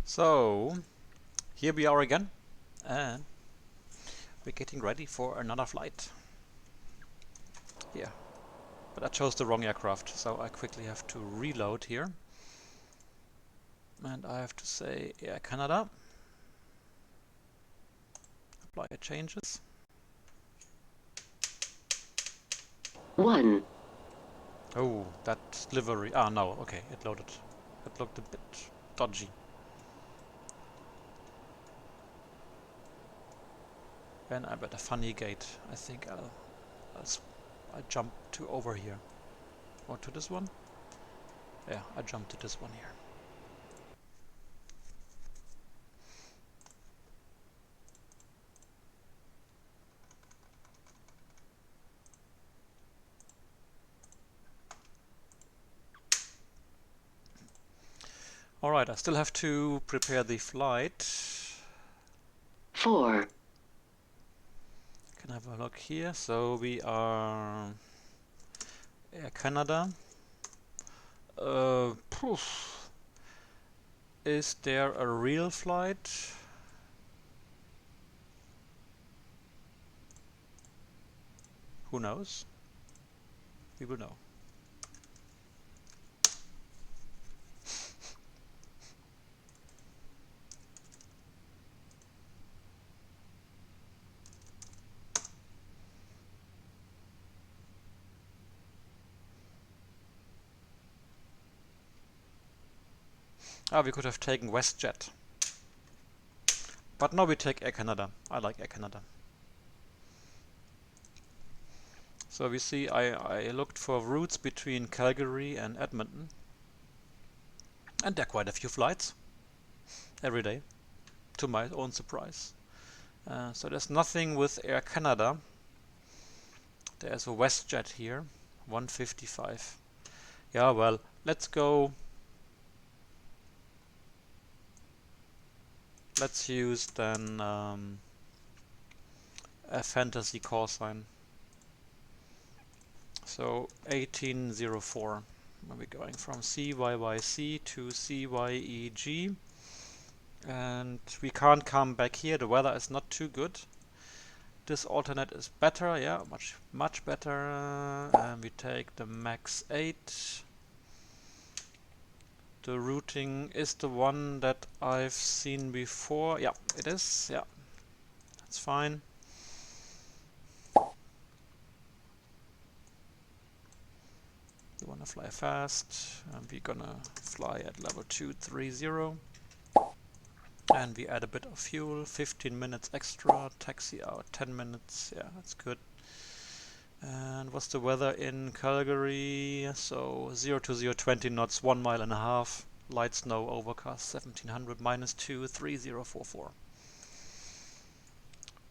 So here we are again, and we're getting ready for another flight. Yeah, but I chose the wrong aircraft, so I quickly have to reload here. And I have to say Air Canada. Apply changes. 1. Oh, that livery. Ah, no, okay, it loaded. It looked a bit dodgy. And I'm at a funny gate. I think I'll jump to over here. Or to this one? Yeah, I jumped to this one here. Alright, I still have to prepare the flight. 4. Can have a look here. So we are Air Canada. Is there a real flight? Who knows? We will know. Ah, we could have taken WestJet. But now we take Air Canada. I like Air Canada. So we see I looked for routes between Calgary and Edmonton. And there are quite a few flights every day, to my own surprise. So there's nothing with Air Canada. There's a WestJet here, 155. Yeah, well, let's go. Let's use then a fantasy call sign. So 1804. We're going from CYYC to CYEG. And we can't come back here. The weather is not too good. This alternate is better, yeah, much better. And we take the MAX8. The routing is the one that I've seen before. Yeah, it is. Yeah, that's fine. We want to fly fast, and we're gonna fly at level 230. And we add a bit of fuel, 15 minutes extra, taxi out 10 minutes. Yeah, that's good. And what's the weather in Calgary? So 0 to 0, 20 knots, 1.5 miles. Light snow, overcast, 1700, -2, 3044.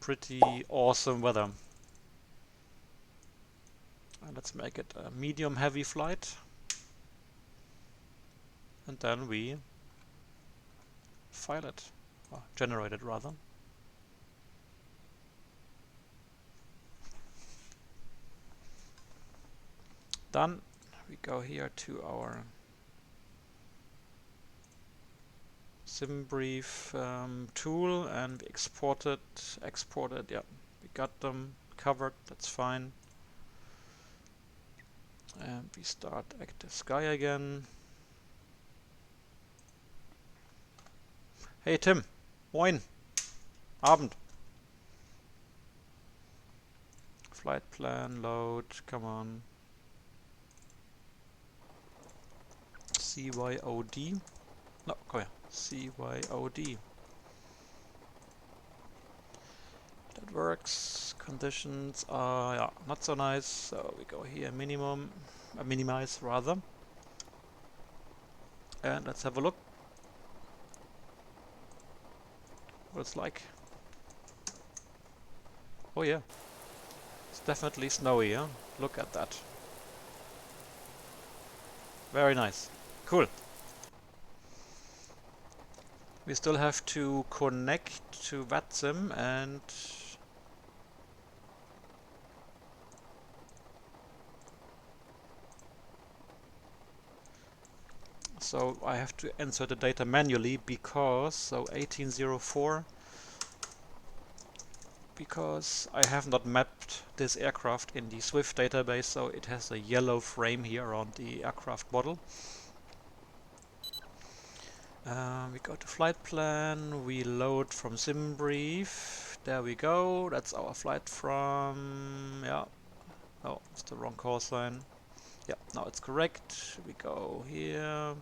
Pretty awesome weather. And let's make it a medium heavy flight. And then we file it, or generate it rather. Done. We go here to our SimBrief tool and we export it. Yeah, we got them covered, that's fine. And we start active sky again. Hey Tim, moin, Abend. Flight plan, load, come on. CYOD. No, come here. CYOD. That works. Conditions are yeah, not so nice. So we go here minimize rather. And let's have a look. What it's like. Oh yeah. It's definitely snowy, huh? Look at that. Very nice. Cool. We still have to connect to VATSIM and So I have to insert the data manually because, so 1804, because I have not mapped this aircraft in the Swift database, so it has a yellow frame here around the aircraft model. We go to flight plan, we load from SimBrief, there we go, that's our flight from, yeah, oh, it's the wrong call sign. Yeah, now it's correct. We go here.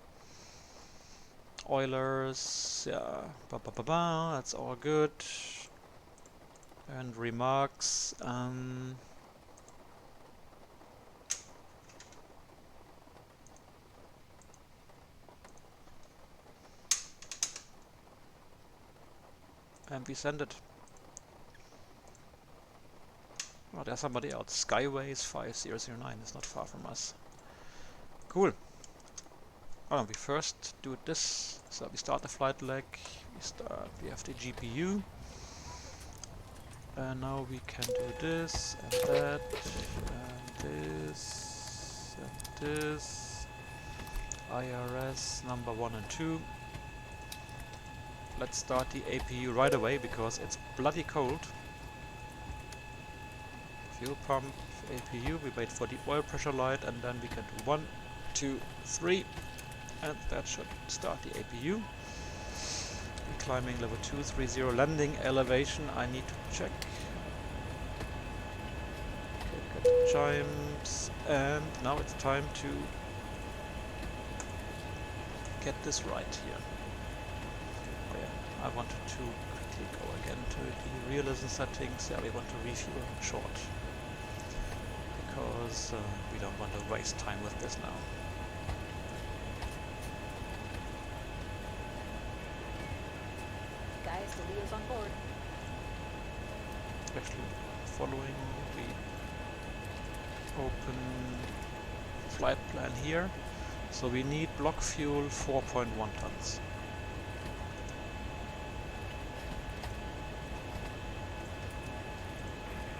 Oilers, yeah, that's all good. And remarks, and we send it. Oh, there's somebody else. CYYC-5009 is not far from us. Cool. Oh, we first do this. So we start the flight leg. We have the GPU. And now we can do this and that and this and this. IRS number 1 and 2. Let's start the APU right away because it's bloody cold. Fuel pump, APU, we wait for the oil pressure light and then we can do 1, 2, 3 and that should start the APU. We're climbing level 230, landing elevation, I need to check. Okay, we got the chimes and now it's time to get this right here. Oh yeah, I wanted to quickly go again to the realism settings. Yeah, we want to refuel short. Because we don't want to waste time with this now. Guys, the Leo's on board. Actually, following, we open flight plan here. So we need block fuel 4.1 tons.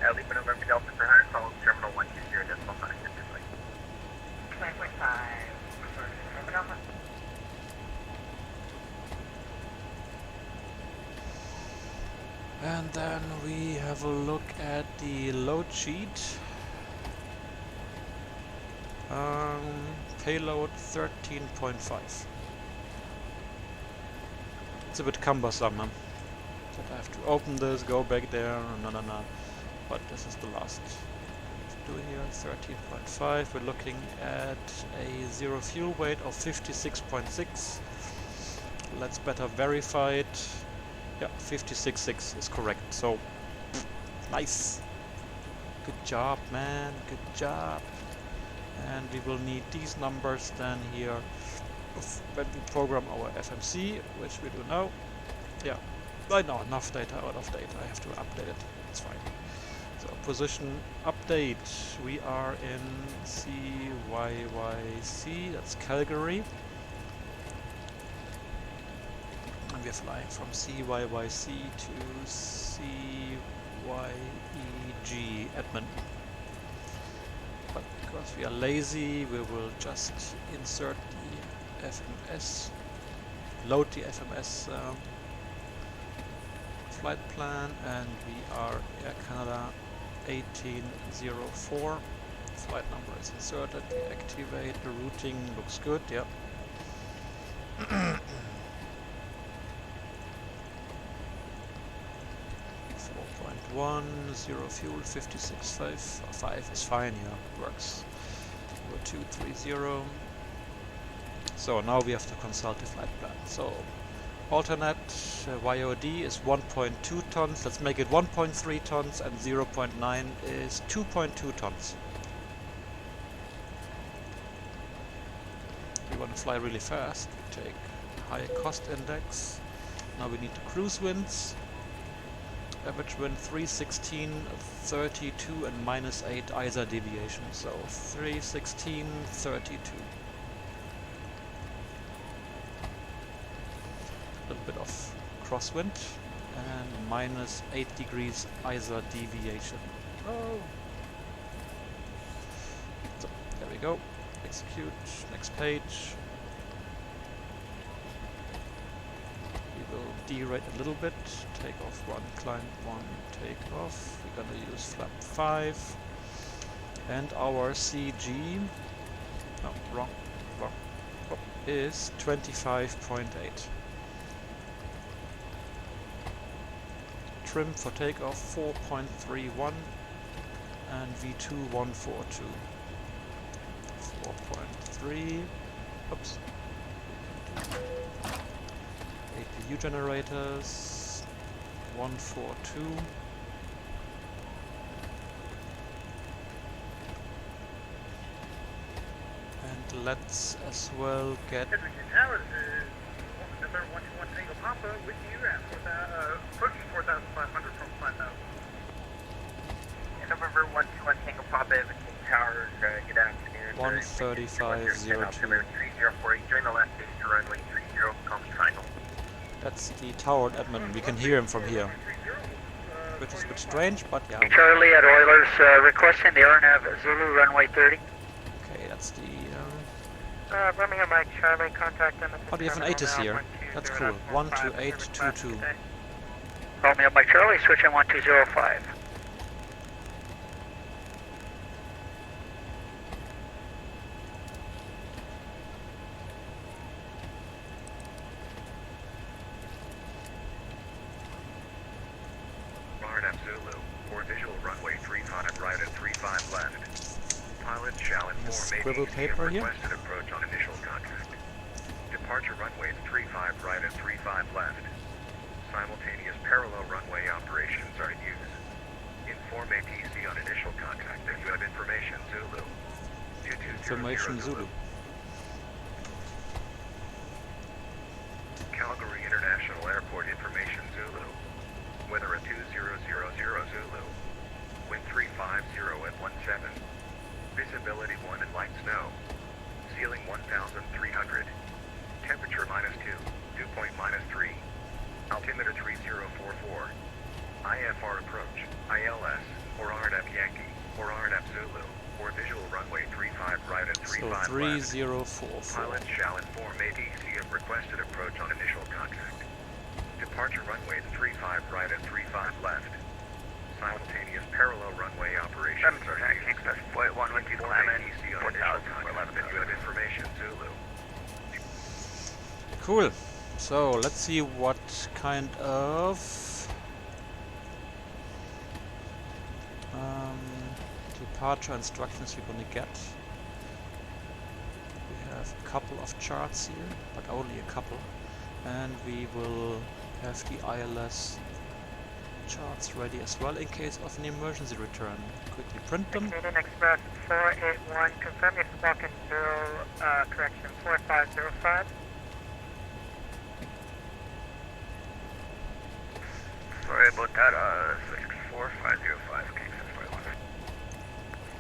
LE for November Delta for Hunter, follow terminal 120.5, typically. 9.5, for November Delta. And then we have a look at the load sheet. Payload 13.5. It's a bit cumbersome, huh? That I have to open this, go back there, no. But this is the last to do here, 13.5. We're looking at a zero fuel weight of 56.6. Let's better verify it. Yeah, 56.6 is correct. So, nice. Good job, man. Good job. And we will need these numbers then here when we program our FMC, which we do now. Yeah, right now enough data out of data. I have to update it. It's fine. So position update. We are in CYYC. That's Calgary. And we are flying from CYYC to CYEG Edmonton. But because we are lazy, we will just insert the FMS, load the FMS flight plan, and we are Air Canada 1804. Flight number is inserted. We activate the routing. Looks good. Yep. 4.1, 0 fuel, 56.5 is fine, yeah, works. 230. So now we have to consult the flight plan. So alternate YOD is 1.2 tons, let's make it 1.3 tons, and 0.9 is 2.2 tons. We want to fly really fast, we take high cost index. Now we need the cruise winds. Average wind 316, 32 and -8 ISA deviation. So 316, 32. A little bit of crosswind and -8 degrees ISA deviation. Oh! So there we go. Execute. Next page. derate a little bit. Take off 1, climb 1, take off. We're gonna use flap 5. And our CG, no, wrong, oh, is 25.8. Trim for takeoff 4.31 and V2 142. 4.3, oops. APU generators 142. And let's as well get Edmonton Towers is number 121 Tango Papa with you at approaching 4,500 from 5,000. And November 121 Tango Papa, Edmonton Towers, good afternoon. 135.02. 3048, join the left base to runway 30, comms triangle. That's the tower at Edmonton. We can hear him from here. Which is a bit strange, but yeah. Charlie at Oilers, requesting the RNAV Zulu runway 30. Okay, that's the... Birmingham Mike Charlie, contact them. oh, you have an ATIS here. That's cool. 12822. Birmingham Mike Charlie, switching 1205. RNF Zulu, for visual runway 35 right and 35 left. Pilot shall inform scribble ATC paper of here. requested approach on initial contact. Departure runways 35 right and 35 left. Simultaneous parallel runway operations are in use. Inform ATC on initial contact if you have information Zulu. 2200 Information Zulu. Calgary International Airport information Zulu. Weather at 2000 Zulu. Wind 350 at 17. Visibility 1 and light snow. Ceiling 1,300. Temperature -2. Dew point -3. Altimeter 3044. IFR approach. ILS or RNF Yankee or RNF Zulu or visual runway 35 right and 35 So left. 3044. Pilot shall inform ATC of requested approach on initial contact. Departure runway 35 right and 35 left. Simultaneous parallel runway operations are used. Flight 112 climbing, ATC on initial contact if you have information Zulu. Cool. So let's see what kind of departure instructions we're gonna get. We have a couple of charts here, but only a couple, and we will have the ILS charts ready as well in case of an emergency return. Quickly print them. Canadian Express 481, confirm your Falcon 0, correction 4505. Sorry about that, 64505, okay, 641.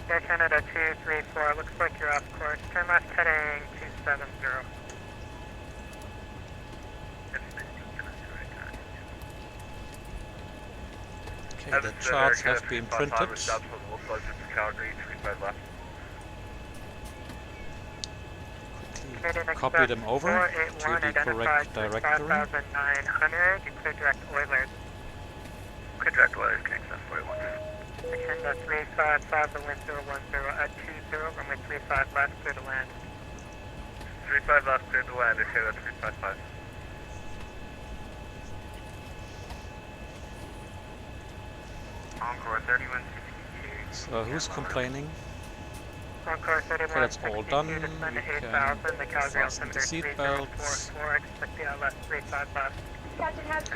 Air Canada 234, looks like you're off course. Turn left heading 270. Okay, the charts have been printed. Quickly copy them over to the correct directory. 5,900, you clear direct Oilers. Clear direct Oilers, Kingston 41. Agenda 355, the wind 010 at 20, runway 35 left, clear to land. 35 left, clear to land, okay, that's 355. Encore 3162. So who's complaining? Encore Okay, that's all done. We descend to can 8,000, the Calgary fasten the altimeter seat belts, 3044, expect the LS 35 left.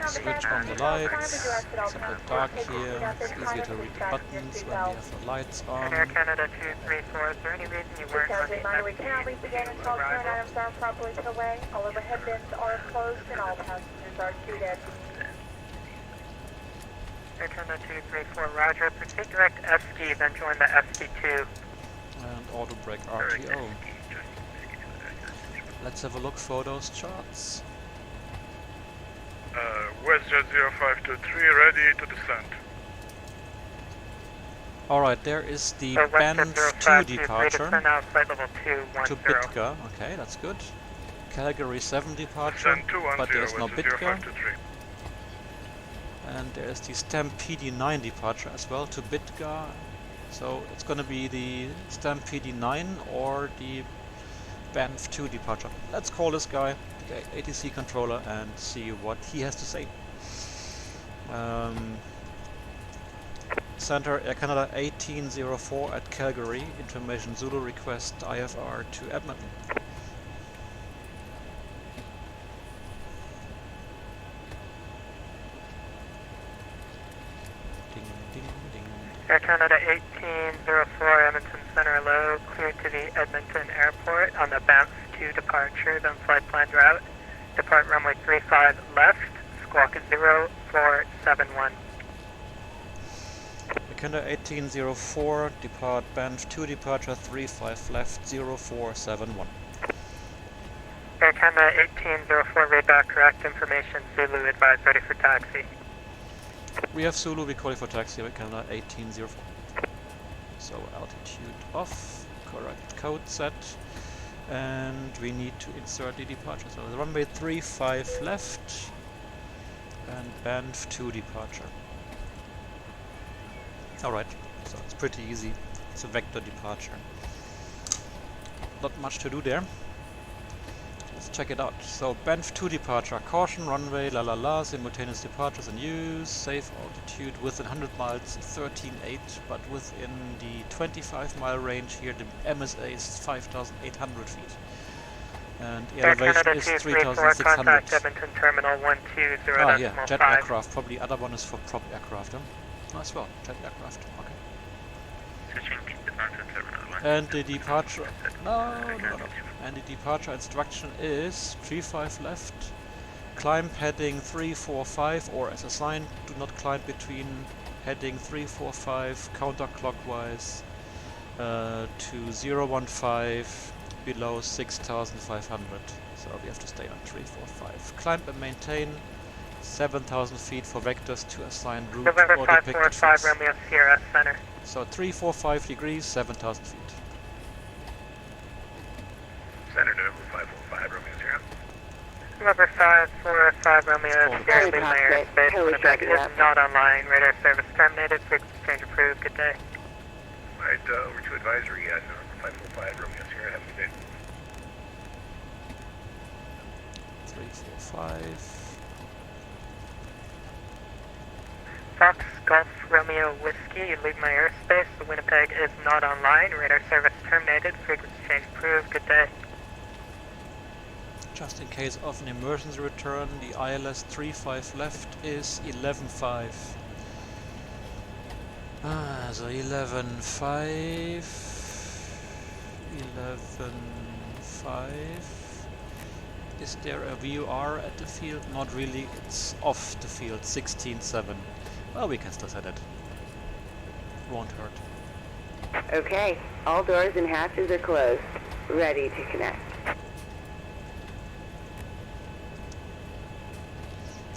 switch on the lights. It's a bit dark here. It's easier to read the buttons when we have the lights And Air on. Canada 234, is there any reason you weren't on the We cannot leave again until current items are properly put away. All overhead bins are closed and all passengers are seated. Air Canada 234, roger. Proceed direct SD, then join the SD2. And auto brake RTO. Let's have a look for those charts. WestJet 0523, ready to descend. Alright, there is the So band WestJet 2 0523, departure descend now, flight level to 210. Bitka. Okay, that's good. Calgary 7 departure, Descend 210, but there's no WestJet Bitka. 0523. And there's the Stampede 9 departure as well to Bitgar. So it's gonna be the Stampede 9 or the Banff 2 departure. Let's call this guy the ATC controller and see what he has to say. Center Air Canada 1804 at Calgary. Information Zulu, request IFR to Edmonton. Ding, ding, ding. Air Canada 1804, Edmonton Center low, clear to the Edmonton Airport on the Banff 2 departure, then flight planned route. Depart runway 35 left, squawk 0471. Canada 1804, depart Banff 2 departure 35 left 0471. Air Canada 1804, radar correct information, Zulu advised ready for taxi. We have Zulu, we call it for taxi, Air Canada 1804. So altitude off, correct code set, and we need to insert the departure. So the runway 35 left and Banff 2 departure. Alright, so it's pretty easy. It's a vector departure. Not much to do there. Let's check it out. So Banff 2 departure, caution runway, la la la, simultaneous departures in use, safe altitude within 100 miles, 13.8, but within the 25-mile range here, the MSA is 5,800 feet. And the elevation is 3,600. Contact Edmonton Terminal 120. Ah, yeah, jet aircraft. Probably the other one is for prop aircraft. Huh? As well, jet aircraft. Okay. And the departure. No. And the departure instruction is 35 left. Climb heading 345, or as assigned, do not climb between heading 345 counterclockwise to 015 below 6,500. So we have to stay on 345. Climb and maintain 7,000 feet for vectors to assign route November or depicted 545 fix. Romeo Sierra Center. So 345 degrees, 7,000 feet. Center November 545, Romeo Sierra. November 545 Romeo Sierra, leaving my airspace. Winnipeg is not online. Radar service terminated. Frequency change approved. Good day. Alright, over to advisory at November 545, Romeo Sierra. Have a good day. 345. Fox Golf Romeo Whiskey, you leave my airspace. The Winnipeg is not online. Radar service terminated. Frequency change approved. Good day. Just in case of an emergency return, the ILS 35 left is 11.5. So 11.5. 11.5. Is there a VUR at the field? Not really, it's off the field, 16.7. Well, we can still set it. Won't hurt. Okay, all doors and hatches are closed. Ready to connect.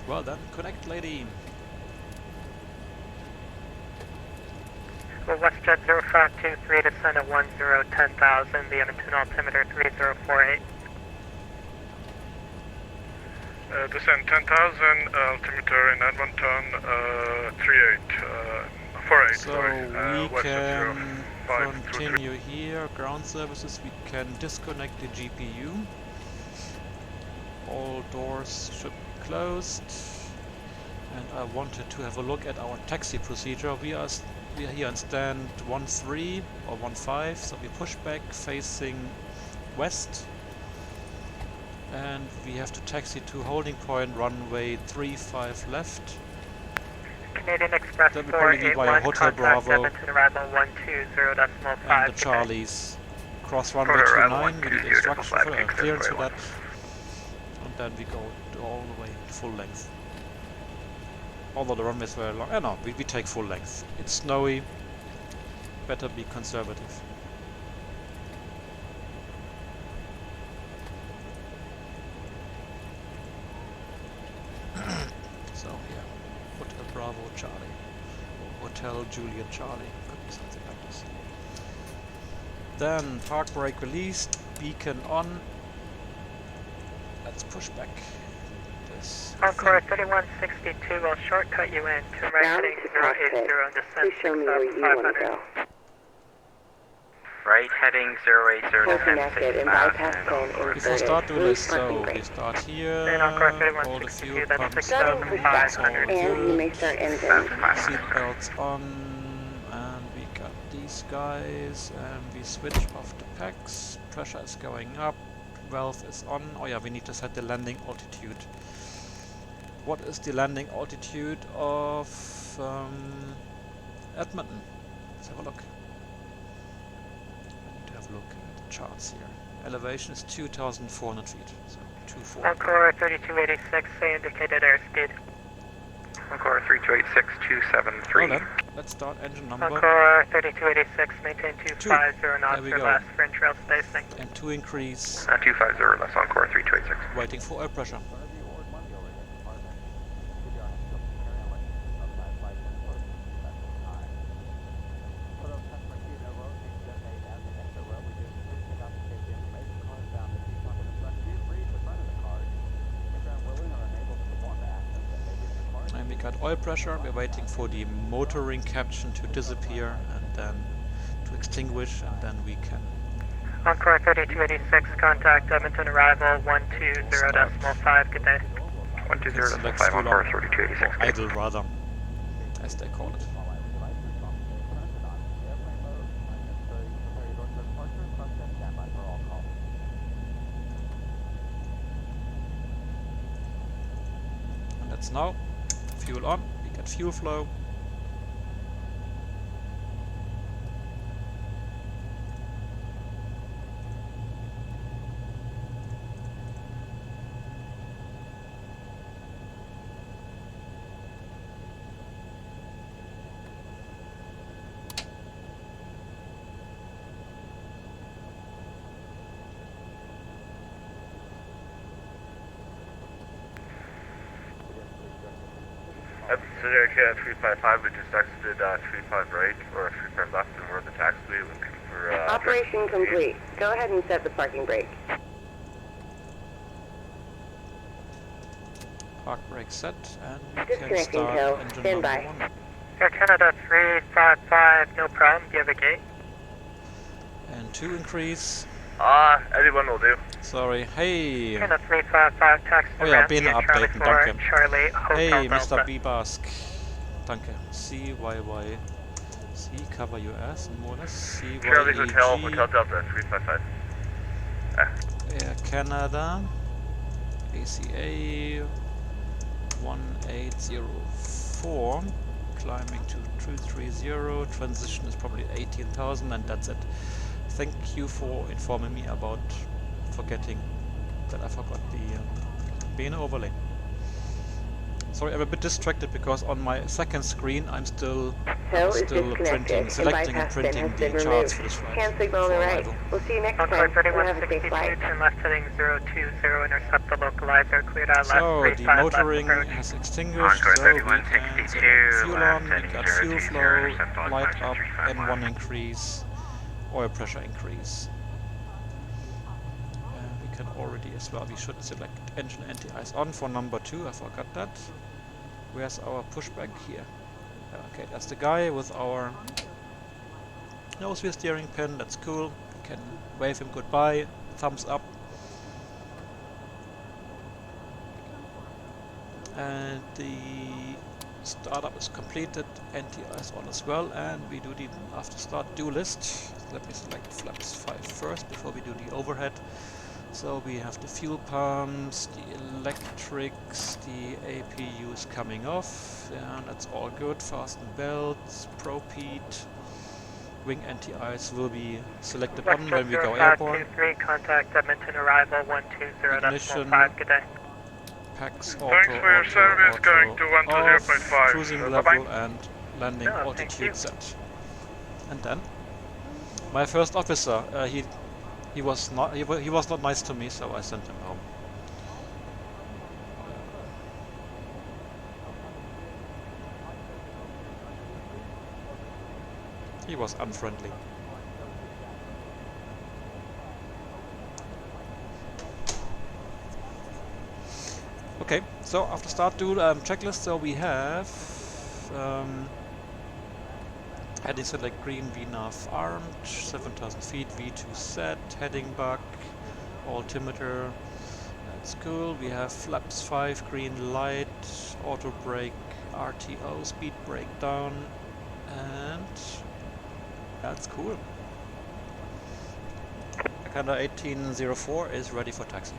Well then, connect, lady. Well, WestJet 0523 descend at 10,000, the Edmonton altimeter 3048. Descend 10,000, altimeter in Edmonton, 48, So we West can 0523. continue here. Ground services, we can disconnect the GPU. All doors should be closed. And I wanted to have a look at our taxi procedure. We are here on stand 13 or 15, so we push back facing west. And we have to taxi to holding point runway 35 left. Canadian Express Then we probably leave via 481, Hotel contact Bravo. Edmonton arrival 120.5. And the Charlies. Cross runway Quarter 29, we need 120, instruction for double flag, clearance for 41. that. And then we go all the way full length. Although the runway is very long. No, we take full length. It's snowy. Better be conservative. So yeah, Hotel Bravo Charlie. Or Hotel Juliet Charlie. Could be something like this. Then park brake released, beacon on. Let's push back. this. Encore 3162 will shortcut you in to right Ground heading to 080 cockpit. and descend Please show me where you want to 6500. go. Right heading 080 Connected and bypass plane Before inserted. start do Leave list, parking so we brake. start here, Then Encore all the fuel 3162, that's pumps Starting done, pushback, that's all and you good. may start engine. Seat belts on, and we got these guys, and we switch off the packs. Pressure is going up, valve is on. Oh yeah, we need to set the landing altitude. What is the landing altitude of Edmonton? Let's have a look. I need to have a look at the charts here. Elevation is 2,400 feet, so 24. Encore 3286, say indicated airspeed. Encore 3286 273. Well then, let's start engine number Encore 3286, maintain 250 knots There we or go. less for trail spacing. and 2 increase, 250 less Encore 3286. waiting for oil pressure. And we got oil pressure, we're waiting for the motoring caption to disappear and then to extinguish, and then we can Encore 3286, contact Edmonton arrival 120.5, good day. 120.5 Encore 3286. or idle rather, as they call it. And that's now fuel on, we get fuel flow. Edmonton 355, we just exited 35 right, or 35 left, and we're at the taxiway looking for... Operation complete. Go ahead and set the parking brake. Park brake set, and we can Disconnecting start tail. engine Stand number by. 1. Air Canada 355, no problem, do you have a gate? And 2 increase. Anyone will do. Sorry, hey! Canada 355, taxi Oh ja, ramp, Bene via Charlie updaten, 4, danke. Charlie, Hotel Hey, Delta. Mr. Bibask. Danke. CYYC, cover US, and more or less. Charlie Hotel, CYEG, Hotel Delta 355. Air Canada, ACA 1804, climbing to 230, transition is probably 18,000, and that's it. Thank you for informing me about forgetting that I forgot the Bene overlay. Sorry, I'm a bit distracted because on my second screen I'm still Tow is printing, disconnected. selecting and bypass bin printing has the been charts removed. for this flight. Hand signal on the for right. arrival. We'll see you next Encore time. And have a safe 3162, flight. turn left heading 020, intercept the localizer, cleared out left So the 35 motoring left approach. has extinguished, Encore so we can 3162, set fuel left on, we heading got 020, fuel flow, intercept all light departure up, 35 and 1 left. increase, oil pressure increase. We can already as well, we should select engine anti-ice on for number 2, I forgot that. Where's our pushback here? Okay, that's the guy with our nose wheel steering pin, that's cool. We can wave him goodbye, thumbs up. And the startup is completed, anti-ice on as well, and we do the after start do list. Let me select flaps 5 first before we do the overhead. So we have the fuel pumps, the electrics, the APUs coming off, and that's all good. Fasten belts, propede, wing anti-ice will be selected on when we go airborne. 0523, contact Edmonton arrival 120.5, good day. Packs auto, Thanks for your service, going to off, 120.5. cruising Bye-bye. level and landing No, thank altitude you. set. And then my first officer, he was not nice to me, so I sent him home. He was unfriendly. Okay. So after start do checklist, so we have heading select green, VNAV armed, 7,000 feet, V2 set, heading bug, altimeter, that's cool. We have flaps 5, green light, auto brake, RTO, speed brake down, and that's cool. Canada 1804 is ready for taxi.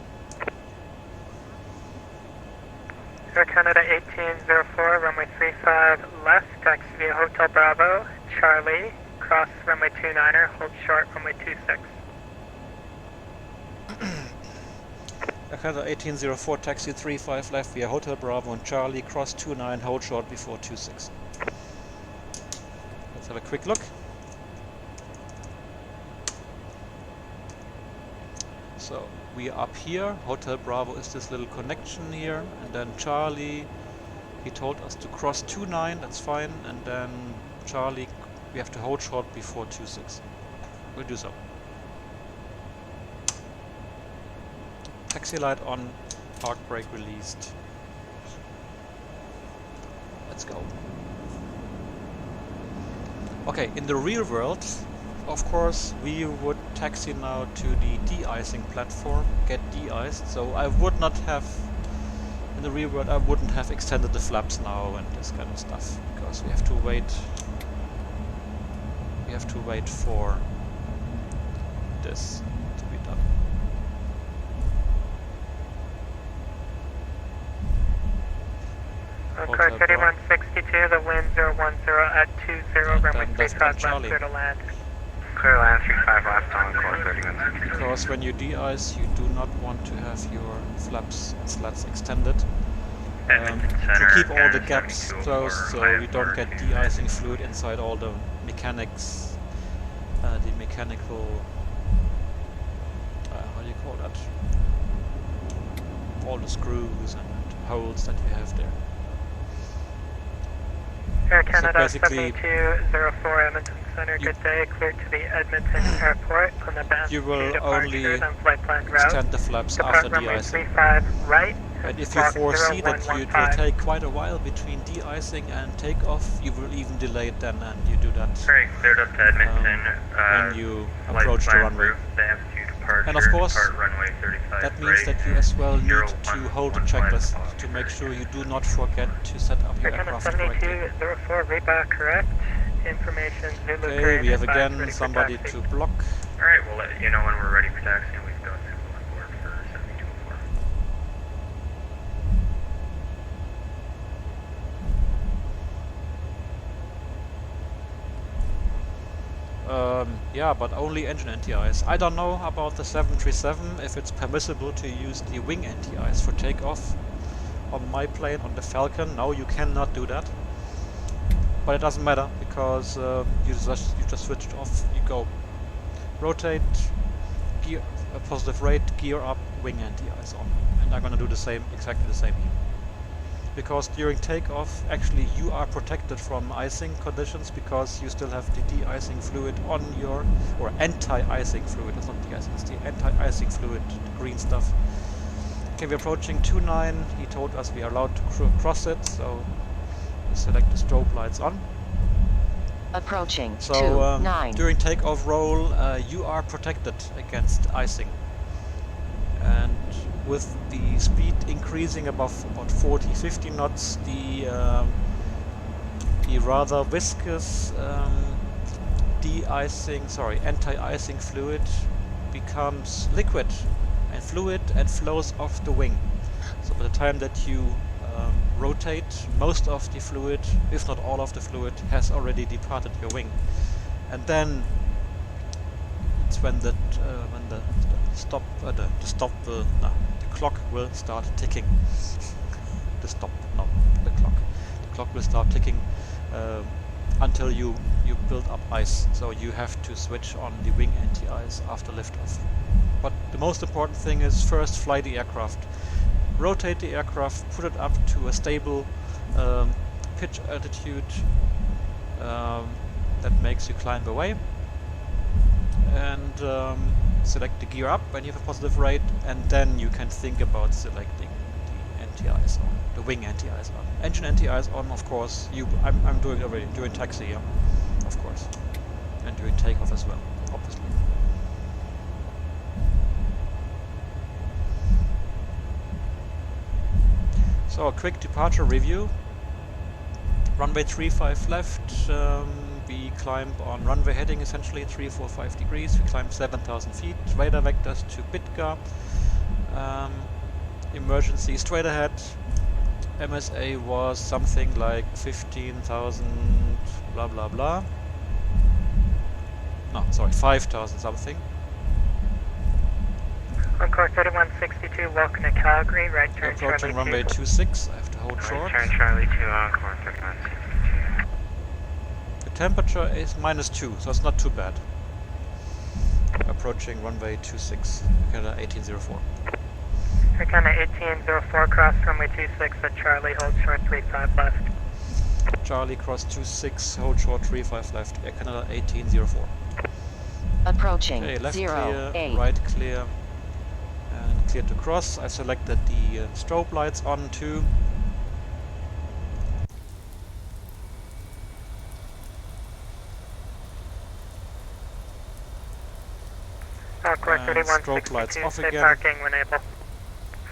Air Canada 1804, runway 35 left, taxi via Hotel Bravo, Charlie, cross runway 29er, hold short runway 26. Air Canada 1804, taxi 35 left via Hotel Bravo and Charlie, cross 29, hold short before 26. Let's have a quick look. So we are up here, Hotel Bravo is this little connection here, and then Charlie, he told us to cross 29, that's fine, and then Charlie, we have to hold short before 26. We'll do so. Taxi light on, park brake released. Let's go. Okay, in the real world, of course, we would taxi now to the de-icing platform, get de-iced, so I would not have, in the real world, I wouldn't have extended the flaps now and this kind of stuff, because we have to wait for this to be done. Car 3162, the wind 010 at 20, runway 35 left, clear to land. Clear land 35 left on course 3162. Because when you de-ice, you do not want to have your flaps and slats extended. To keep all the gaps closed so we don't get de-icing fluid inside all the mechanics, the mechanical, how do you call that? All the screws and holes that you have there. Air Canada So basically 7204 Edmonton Center, good day, clear to the Edmonton Airport on the best you will only on flight plan route. extend the flaps after de-icing. 35 right. And if you foresee that it will take quite a while between de-icing and takeoff, you will even delay it then, and you do that Alright, cleared up to Edmonton. when you approach the runway. And of course, that means that you as well need to hold the checklist to make sure you do not forget to set up your Air Canada aircraft correctly. 7204, rebar correct. Information Zulu Okay, we have again somebody to block. Alright, we'll let you know when we're ready for taxi and we've got Zulu on board for 7204. Yeah, but only engine NTIs. I don't know about the 737, if it's permissible to use the wing NTIs for takeoff on my plane, on the Falcon. No, you cannot do that. But it doesn't matter, because you just switch it off, you go rotate, gear, positive rate, gear up, wing NTIs on. And I'm gonna do the same, exactly the same here. Because during takeoff, actually you are protected from icing conditions because you still have the de-icing fluid on your, or anti-icing fluid, it's not de-icing, it's the anti-icing fluid, the green stuff. Okay, we're approaching 29, he told us we are allowed to cross it, so we select the strobe lights on. Approaching So 29. during takeoff roll, you are protected against icing. And with the speed increasing above about 40-50 knots, the rather viscous anti-icing fluid becomes liquid and fluid and flows off the wing. So by the time that you rotate, most of the fluid, if not all of the fluid, has already departed your wing. And then it's when the clock will start ticking. The clock will start ticking until you build up ice. So you have to switch on the wing anti-ice after liftoff. But the most important thing is first fly the aircraft. Rotate the aircraft, put it up to a stable pitch altitude that makes you climb away. And select the gear up when you have a positive rate, and then you can think about selecting the anti-ice is on. The wing anti-ice is on. Engine anti-ice on, of course. I'm doing it already during taxi, yeah, of course, and during takeoff as well, obviously. So a quick departure review. Runway 35 left. We climb on runway heading essentially 345 degrees. We climb 7,000 feet. Radar vectors to Bitka. Emergency straight ahead. MSA was something like 15,000 blah blah blah. No, sorry, 5,000 something. Encore 3162, welcome to Calgary, right turn Approaching Charlie runway 2. 26, I have to hold short. Right turn Charlie 2, Encore 3162. The temperature is -2, so it's not too bad. Approaching runway 26, Canada 1804. Canada 1804, cross runway 26 at Charlie, hold short 35 left. Charlie cross 26, hold short 35 left, Air Canada 1804. Approaching Okay, left 08. clear, right clear, and clear to cross. I selected the strobe lights on too. Encore And 3162, strobe lights off stay again. parking when able.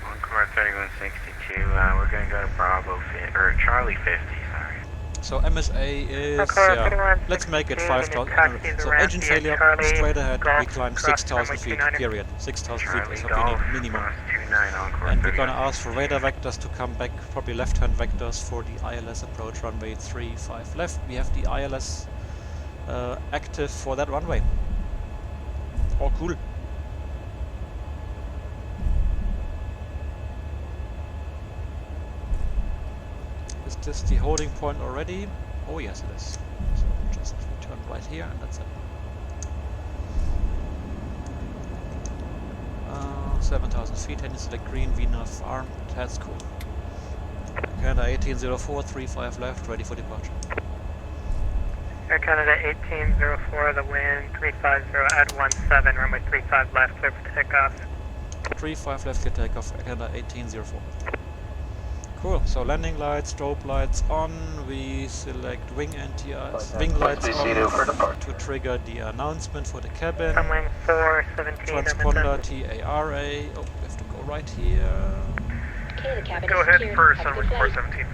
Encore 3162, we're gonna go to Bravo, or Charlie 50, sorry. So MSA is, Encore yeah, 3162, let's make it and 5,000. taxi the So ramp engine via failure, Charlie, straight ahead, Golf, we climb cross 6,000 runway feet, 29er. period. 6,000 feet Charlie is what we Golf, need, minimum. cross 29, Encore And we're gonna 3162. ask for radar vectors to come back, probably left-hand vectors for the ILS approach runway 35 left. We have the ILS active for that runway. Oh, cool. Is this the holding point already? Oh yes, it is. So just turn right here and that's it. 7,000 feet, and select green, VNAV arm, that's cool. Canada 1804, 35 left, ready for departure. Air Canada 1804, the wind 350 at 17, runway 35 left, clear for takeoff. 35 left, clear takeoff, Air Canada 1804. Cool, so landing lights, strobe lights on, we select wing anti-ice, wing lights on to trigger the announcement for the cabin. Sunwing 417, Transponder TARA, oh, we have to go right here. Okay, the cabin Go is ahead secured. for Have a Sunwing good flight. 417.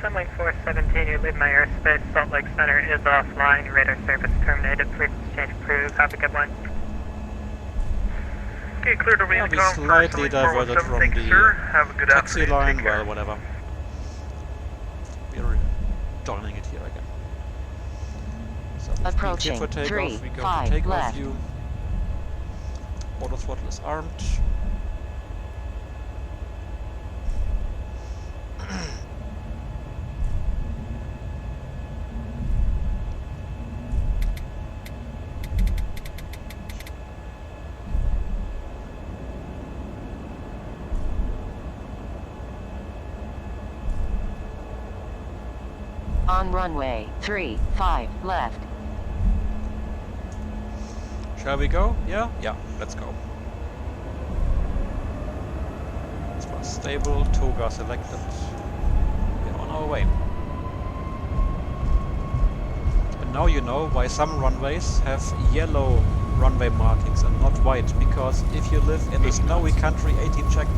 Sunwing 417, you leave my airspace, Salt Lake Center is offline, radar service terminated, frequency change approved, have a good one. Okay, clear to Yeah, we Viacom for slightly Sunwing diverted 417. from Thank you, the sir. Have a good taxi afternoon. line, Take care. well, whatever. We're joining it here again. So we've been Approaching clear for takeoff, 3, we go 5 to takeoff left. view. Auto throttle is armed. On runway 35 left. Shall we go? Yeah? Yeah, let's go. Thrust stable, toga selected. We're on our way. And now you know why some runways have yellow runway markings and not white, because if you live in a snowy country, 18 checked,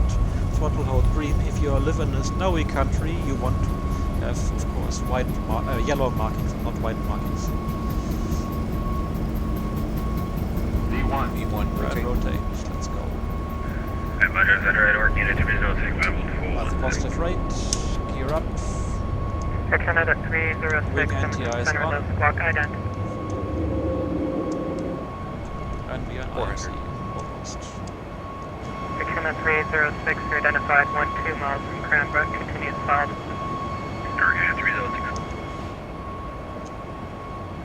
throttle hold green. If you live in a snowy country, you want to have, of course, yellow markings and not white markings. V1, rotate, let's go. Path positive right, gear up, Air Canada 306, wing anti-ice center on, low squawk ident. and we are IRC, almost. Air Canada 306, you're identified 12 miles from Cranbrook, continues south.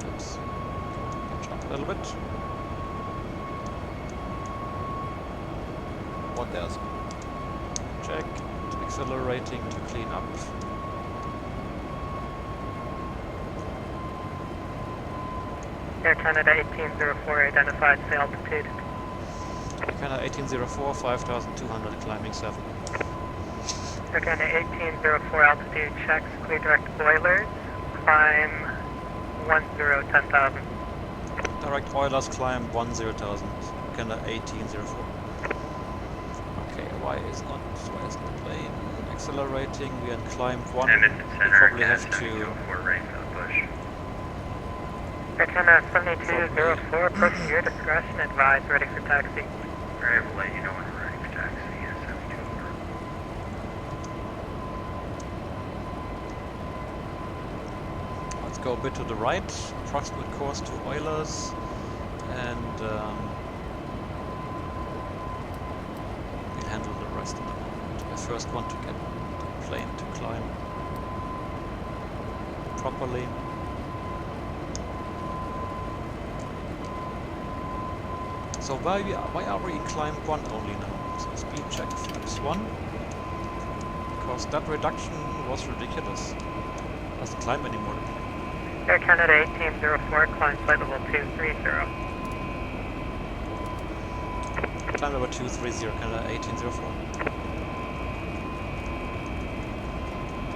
Oops. Jump a little bit. 1,000. Check. Accelerating to clean up. Air Canada 1804, identified the altitude. Canada 1804, 5,200, climbing 7. Again, 1804 altitude checks, clear direct boilers, climb 10,000. Direct Oilers climb 10,000. Canada 1804. Okay, why is not the plane accelerating? We had climbed 1. We probably have to. Canada 7204, approaching your discretion, advise, ready for taxi. Alright, we'll let you know when we're ready for taxi. 7204. Let's go a bit to the right, approximate course to Oilers, and we'll handle the rest in a moment. I first want to get the plane to climb properly. So why are we in climb 1 only now? So speed check flaps 1, because that reduction was ridiculous. Doesn't climb anymore. Air Canada 1804, climb flight level 230. Climb level 230, Canada 1804.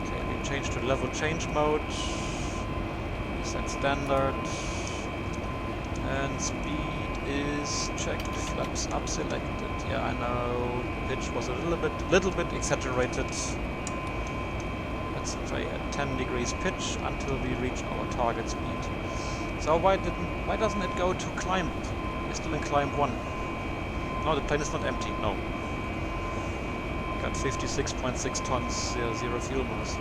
Okay, we change to level change mode. Set standard. And speed is checked, flaps up selected. Yeah, I know. Pitch was a little bit exaggerated. Let's try at 10 degrees pitch until we reach our target speed. So why doesn't it go to climb? We're still in climb 1. No, the plane is not empty. No. Got 56.6 tons, 0 fuel mass.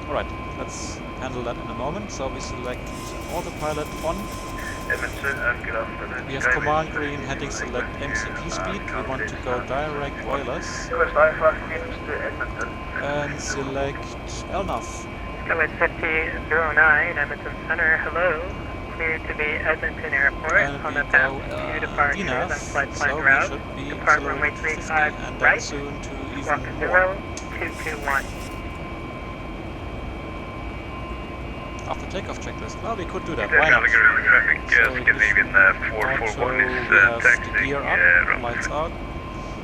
Alright, let's handle that in a moment. So we select autopilot on. We have command green, heading select MCP speed. We want to go direct Oilers. And select LNAV. Skyway 5009, Edmonton Center, hello. Cleared to be Edmonton Airport And on we the path go to departure, then flight plan so route. we should be Depart runway accelerating 35 50 and then right, soon to squawk even 0, more. 221. After takeoff checklist. Well, we could do that. Why Why not? traffic, So Scandinavian 441 is taxi. gear up, lights out,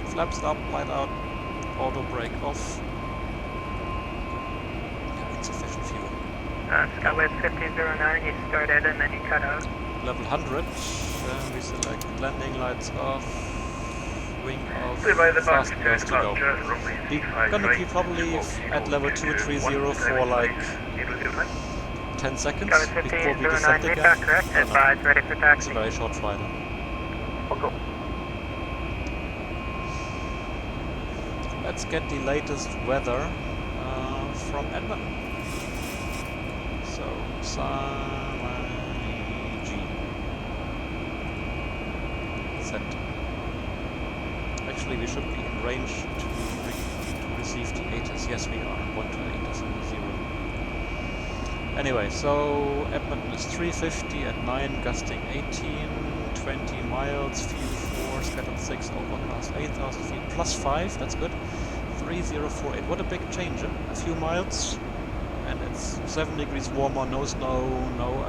flaps up, light out, auto brake off. Yeah, insufficient fuel. Skyway 5009, you started and then you cut out. Level 100. Then we select landing lights off, wing off, fast gas to go. We're gonna be probably at level 230 for like 10 seconds before we descend again. Correct. No, Advise, ready for it's a taxi. very short flight. Let's get the latest weather from Edmonton. So, CYYG. Set. Actually, we should be in range to receive the ATIS. Yes, we are. 1 to ATIS and 0. Anyway, so Edmonton is 350 at 9, gusting 18, 20 miles, fuel 4, scattered 6, overcast 8,000 feet, plus 5, that's good. 3048, what a big change, eh? A few miles, and it's 7 degrees warmer, no snow, no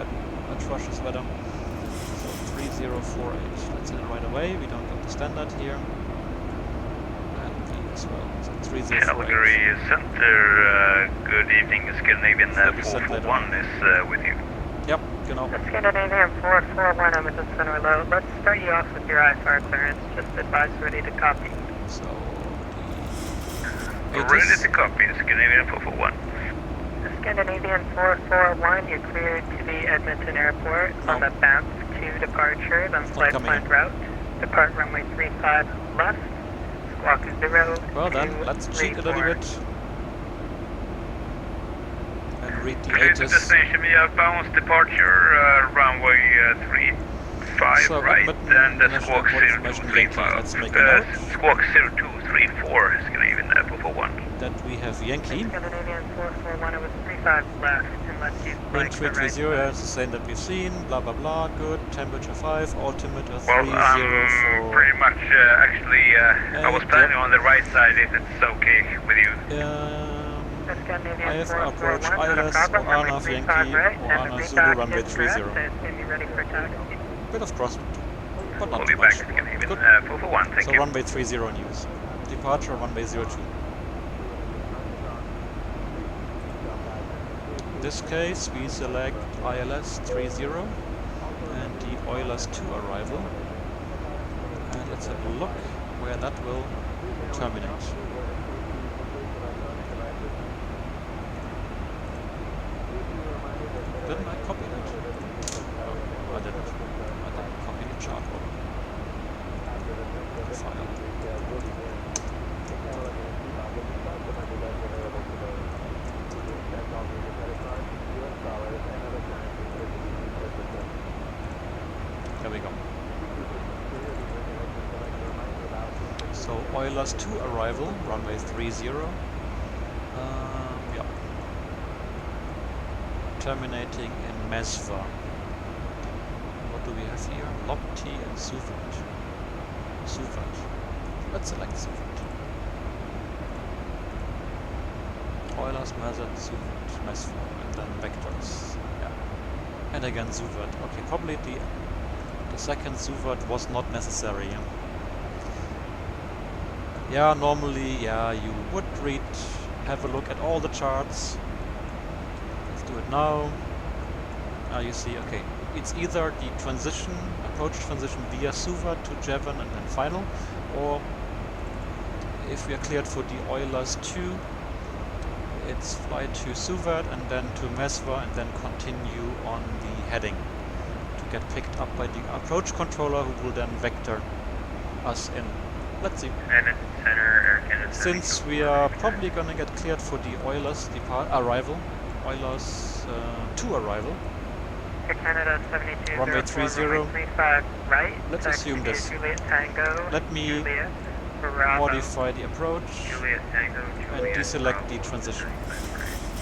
atrocious weather. So 3048, let's hit it right away, we don't got the standard here. And B as well, so 3048. Calgary Center, good evening. Scandinavian 441 is with you. Yep, genau. Scandinavian 441, Edmonton Center low. Let's start you off with your IFR clearance. Just advise ready to copy. So Ready to copy, Scandinavian 441. Scandinavian 441, you're cleared to the Edmonton Airport on the Banff to departure, then flight plan route. Depart runway 35 left. Squawk 0. Well then, let's cheat a little bit and read the Clear to ATIS. destination via bounce departure, runway 35 So, right, Edmonton and National squawk Airport Information Yankee. 0235. Let's make a note Squawk 0234, Scandinavian 441. that we have Yankee. Scandinavian 441, it was 35 left, unless you Wind flight the right. 330, that's the same that we've seen, blah blah blah, good. Temperature 5, altimeter 30 Well, for... pretty much, actually, I was planning on the right side if it's okay with you. Scandinavian IFR approach 441, not a ILS problem. or ANAV Runway Yankee 35 right, or and ANAV the Zulu reback runway is correct, 30. so it's going to be ready for taxi. Bit of cross, but not We'll too be back much. at Scandinavian Good. 441, thank So you. runway 30 news. departure on runway 02. In this case, we select ILS 30 and the Oilers 2 arrival. And let's have a look where that will terminate. Didn't I copy that? Oh, I didn't. I didn't copy the chart over. The file. There we go. So Oilers 2 arrival, runway 30. Yeah. Terminating in Mesva. What do we have here? Lopti and Suvat. Suvat. Let's select Suvat. Oilers, Mesva, Suvat, Mesva, and then vectors. Yeah. And again Suvat. Okay, probably the second Suvat was not necessary. Yeah, normally, yeah, you would have a look at all the charts. Let's do it now. You see, okay, it's either the approach transition via Suvat to Jevon and then final, or if we are cleared for the Oilers 2, it's fly to Suvat and then to Mesva and then continue on the heading to get picked up by the approach controller, who will then vector us in. Let's see. Since we are probably gonna get cleared for the Oilers arrival, Oilers 2 arrival. Canada 72, runway 30. 35 right. Let's assume this. Let me Juliet, modify the approach Tango, and deselect the transition.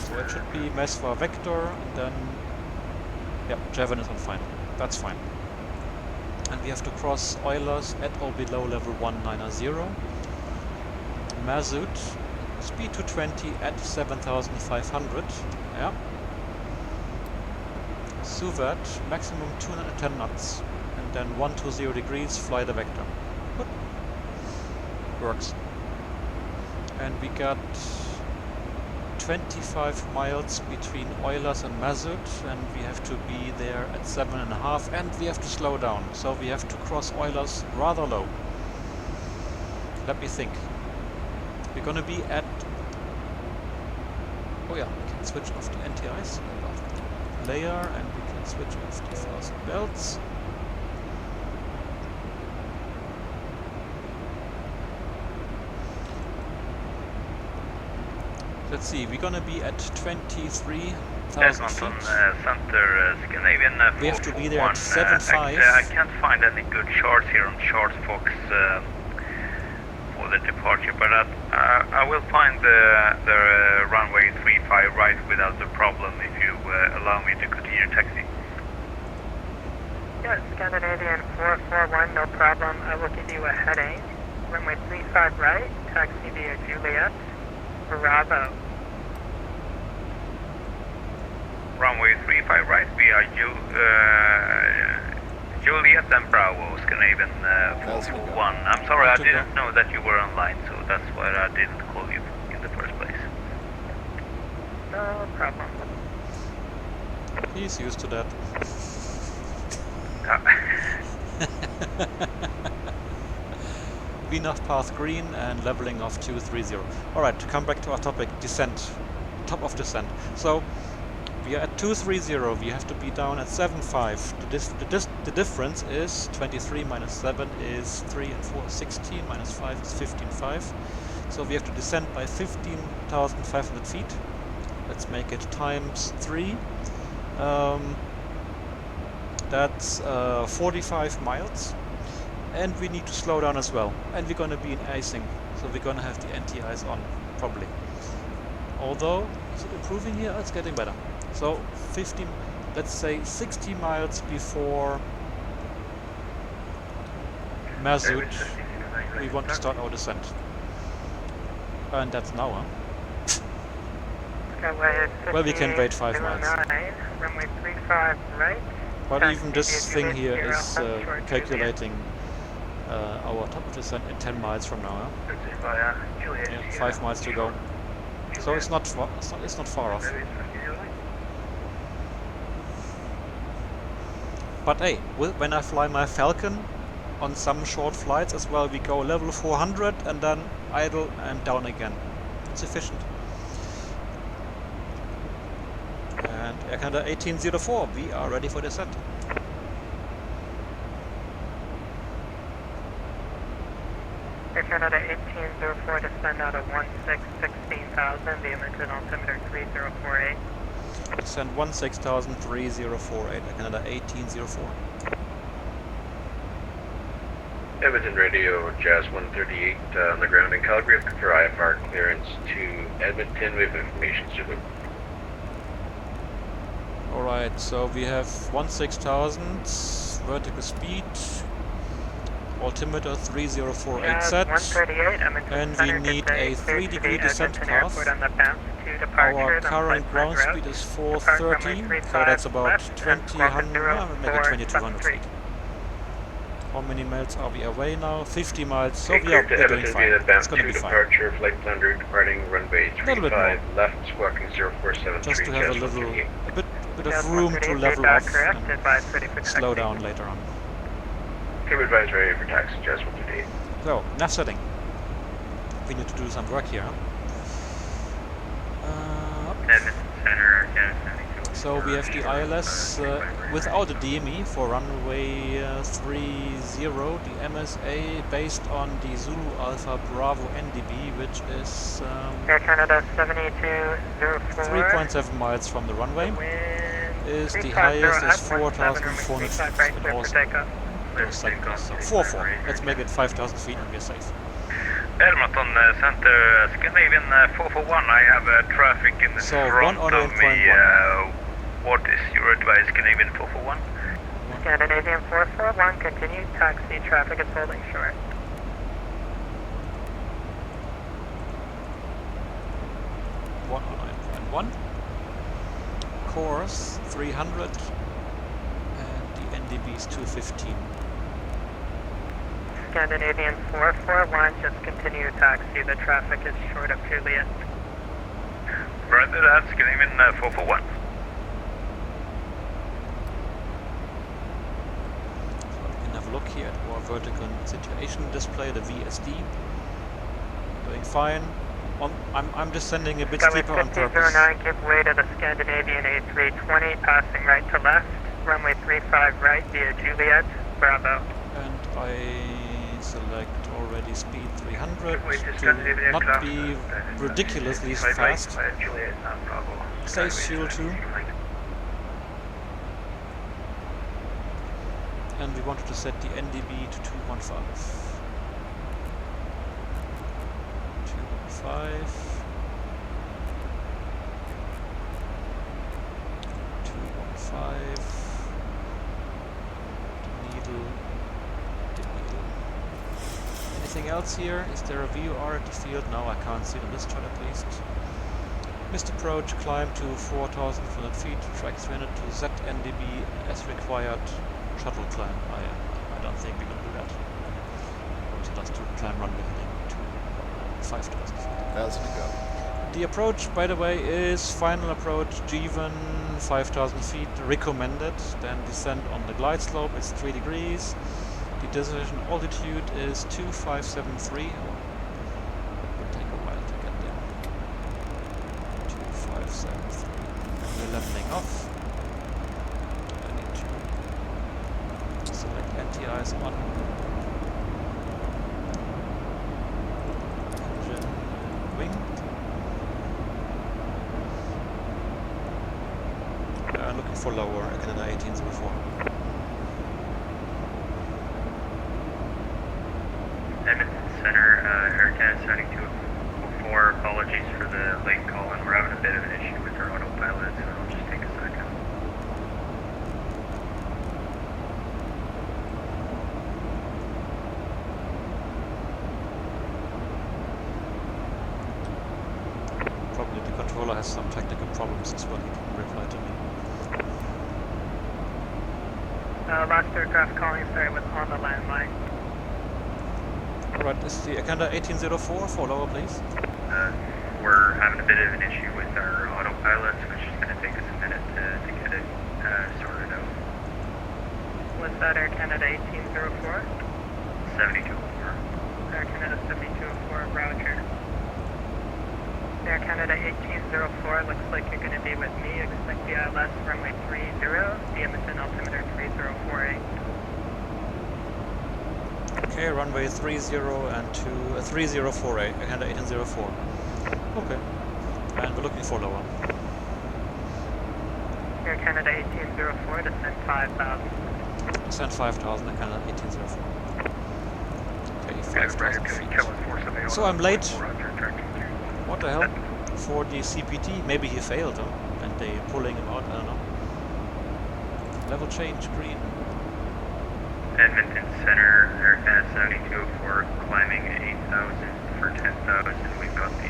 So it should be Mesva vector and then, yeah, Jevon is on final. That's fine. And we have to cross Oilers at or below level 190. Mazut, speed 220 at 7,500. Yeah. Suvat, maximum 210 knots. And then 120 degrees, fly the vector. Good. Works. And we got 25 miles between Oilers and Mazut, and we have to be there at 7.5, and we have to slow down, so we have to cross Oilers rather low. Let me think. We're gonna be at... Oh yeah, we can switch off the NTIs, layer, and we can switch off the 1000 belts. Let's see, we're gonna be at 23,000 feet. We have to be there at 7.5. I can't find any good charts here on Chartsbox for the departure, but I will find the runway 35 right without the problem if you allow me to continue taxi. Yes, Scandinavian 441, no problem. I will give you a heading. Runway 35 right, taxi via Juliet, Bravo. Runway 35 right via Juliet and Bravo, Scandinavian 441. I'm sorry, I didn't know that you were online, so that's why I didn't call you in the first place. No problem. He's used to that. Enough path green and leveling off 230. Alright, to come back to our topic, descent. Top of descent. So, we are at 230, we have to be down at 7.5. The difference is 23 minus 7 is 3 and 4, 16, minus 5 is 15.5. So we have to descend by 15,500 feet. Let's make it times 3. That's 45 miles. And we need to slow down as well. And we're gonna be in icing, so we're gonna have the NTIs on, probably. Although, is it improving here? It's getting better. So 50, let's say 60 miles before Mazut, we want to start our descent. And that's now, huh? Well, we can wait 5 miles. Runway 35 right. But even this thing here is calculating our top descent in 10 miles from now. Via Juliet. Yeah, 5 miles to go. So it's not far off. But hey, when I fly my Falcon on some short flights as well, we go level 400 and then idle and down again. It's efficient. And Air Canada 1804, we are ready for descent. Air Canada 1804, descend out of 16,000, the limited altimeter 3048. Descend 16,3048, Air Canada 1804. Edmonton Radio, Jazz 138 on the ground in Calgary, looking for IFR clearance to Edmonton. We have information to Alright, so we have 16,000 vertical speed, altimeter 3048 set, and we need a 3-degree descent path. Our current ground speed is 430, so that's about 2,200 feet. How many miles are we away now? 50 miles, so we are doing fine. It's going to be fine. Departure, flight plan route departing runway 35 left, squawking 0473. Just to have a bit of room to level off and slow down later on. Cube advisory for taxi, Jazz 138. So, nav setting. We need to do some work here. So we have the ILS without a DME for runway 30, the MSA based on the Zulu Alpha Bravo NDB, which is Air Canada 7204. 3.7 miles from the runway. Is the highest is 4,400 feet in all sectors. So 4-4. Let's make it 5,000 feet and we're safe. Edmonton Center, Scandinavian 441, I have traffic in front of me. What is your advice, Scandinavian 441? Scandinavian 441, continued taxi, traffic is holding short. Course 300 and the NDB is 215. Scandinavian 441, just continue taxi, the traffic is short of Juliet. Roger that, Scandinavian 441. So we can have a look here at our vertical situation display, the VSD. Doing fine. I'm descending a bit steeper on purpose. 09, give way to the Scandinavian A320, passing right to left, runway 35 right via Juliet, Bravo. And I select already speed 300 to not be ridiculously fast. Safe fuel too. And we wanted to set the NDB to 215. 215. 215. Anything else here? Is there a VOR at the field? No, I can't see it on this chart at least. Missed approach, climb to 4,400 feet, track 300 to ZNDB as required, shuttle climb. I don't think we can do that. I want us to climb runway heading to 5,000 feet. How's it go? The approach, by the way, is final approach, G1, 5,000 feet, recommended. Then descend on the glide slope, it's 3 degrees. The destination altitude is 2573. It will take a while to get there. 2573. And we're leveling off. I need to select anti-ice on. Engine wing. Looking for lower, Canada 1804. Edmonton Center, Air Canada 7204, apologies for the late call, and we're having a bit of an issue with our autopilot, so it'll just take a second. Probably the controller has some technical problems as well, he can reply to me. Last aircraft calling, sorry, was on the landline. Alright, is the Canada 1804 follower, please? We're having a bit of an issue with our autopilots, which is going to take us a minute to get it sorted out. Was that Air Canada 1804? 7204. Air Canada 7204, roger. Air Canada 1804, looks like you're going to be with me. Expect the ILS runway 30, Edmonton altimeter 3048. Okay, runway 30 and 3048, Canada 1804. Okay, and we're looking for lower. Air Canada 1804, descend 5,000. Descend 5,000, Canada 1804. Okay, 5,000 feet. So I'm late. What the hell? For the CPT? Maybe he failed, huh? And they pulling him out, I don't know. Level change, green. Edmonton Center, Air Canada 7204, climbing 8,000 for 10,000. We've got the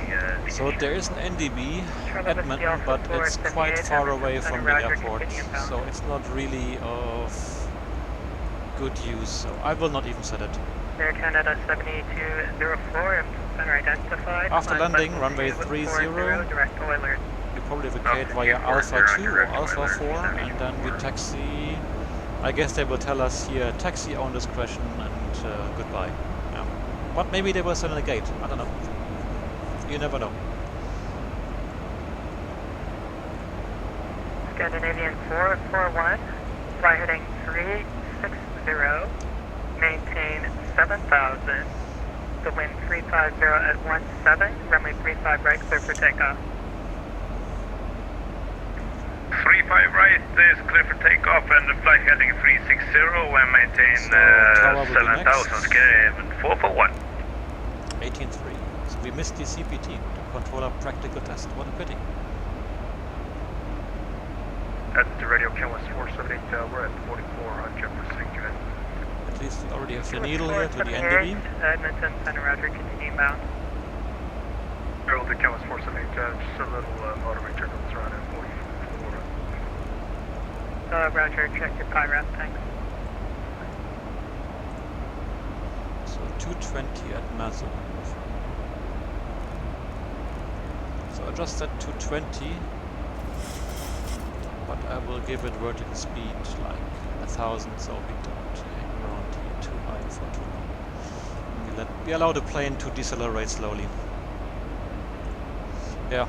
so there is an NDB, Edmonton, but it's quite far away from the airport. So it's not really of good use, so I will not even set it. Air Canada 7204, center identified. After landing, runway 30, direct Oilers. we probably vacate via Alpha 2 or Alpha 4, and then we taxi. I guess they will tell us here, taxi on discretion and goodbye. Yeah. But maybe they will send a gate, I don't know. You never know. Scandinavian 441, fly heading 360, maintain 7,000, the wind 350 at 17, runway 35 right, clear for takeoff. 35 right is clear for takeoff and the flight heading 360 and maintain So 7,000, Scandinavian 441. 18.3. So we missed the CPT, the controller practical test. What a pity. At the radio Killis 478, we're at 44 on Jefferson. At least we already have the needle here to the NDB. Edmonton Center, roger, continue bound. Earl to Killis 478, just a little motorway turbulence around at 44. Roger, check your PIRAP, thanks. So 220 at Mazo. So I just set 220, but I will give it vertical speed like 1,000, so we don't hang around here too high for too long. We allow the plane to decelerate slowly. Yeah,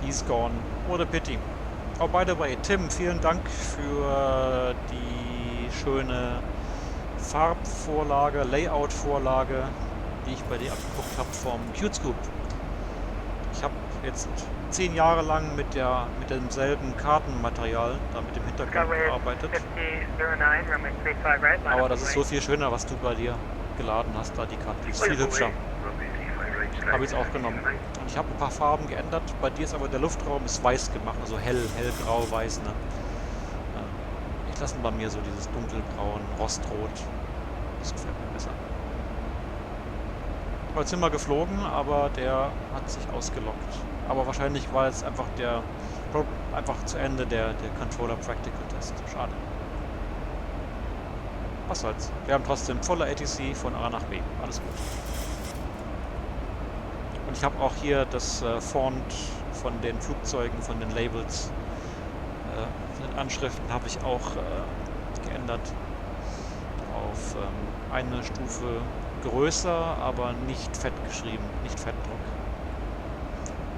he's gone. What a pity. Oh, by the way, Tim, vielen Dank für die schöne Farbvorlage, Layout-Vorlage, die ich bei dir abgeguckt habe vom Qt-Scoop. Ich habe jetzt 10 Jahre lang mit demselben Kartenmaterial, da mit dem Hintergrund gearbeitet. Aber das ist so viel schöner, was du bei dir geladen hast, da die Karte. Die ist viel hübscher. Habe ich es auch genommen. Und ich habe ein paar Farben geändert. Bei dir ist aber der Luftraum ist weiß gemacht, also hellgrau, weiß. Ne? Ich lasse bei mir so dieses dunkelbraun, rostrot. Das gefällt mir besser. Heute sind wir geflogen, aber der hat sich ausgelockt. Aber wahrscheinlich war jetzt einfach zu Ende der Controller Practical Test. Schade. Was soll's. Wir haben trotzdem volle ATC von A nach B. Alles gut. Und ich habe auch hier das Font von den Flugzeugen, von den Labels, von den Anschriften habe ich auch geändert auf eine Stufe größer, aber nicht fett geschrieben, nicht Fettdruck.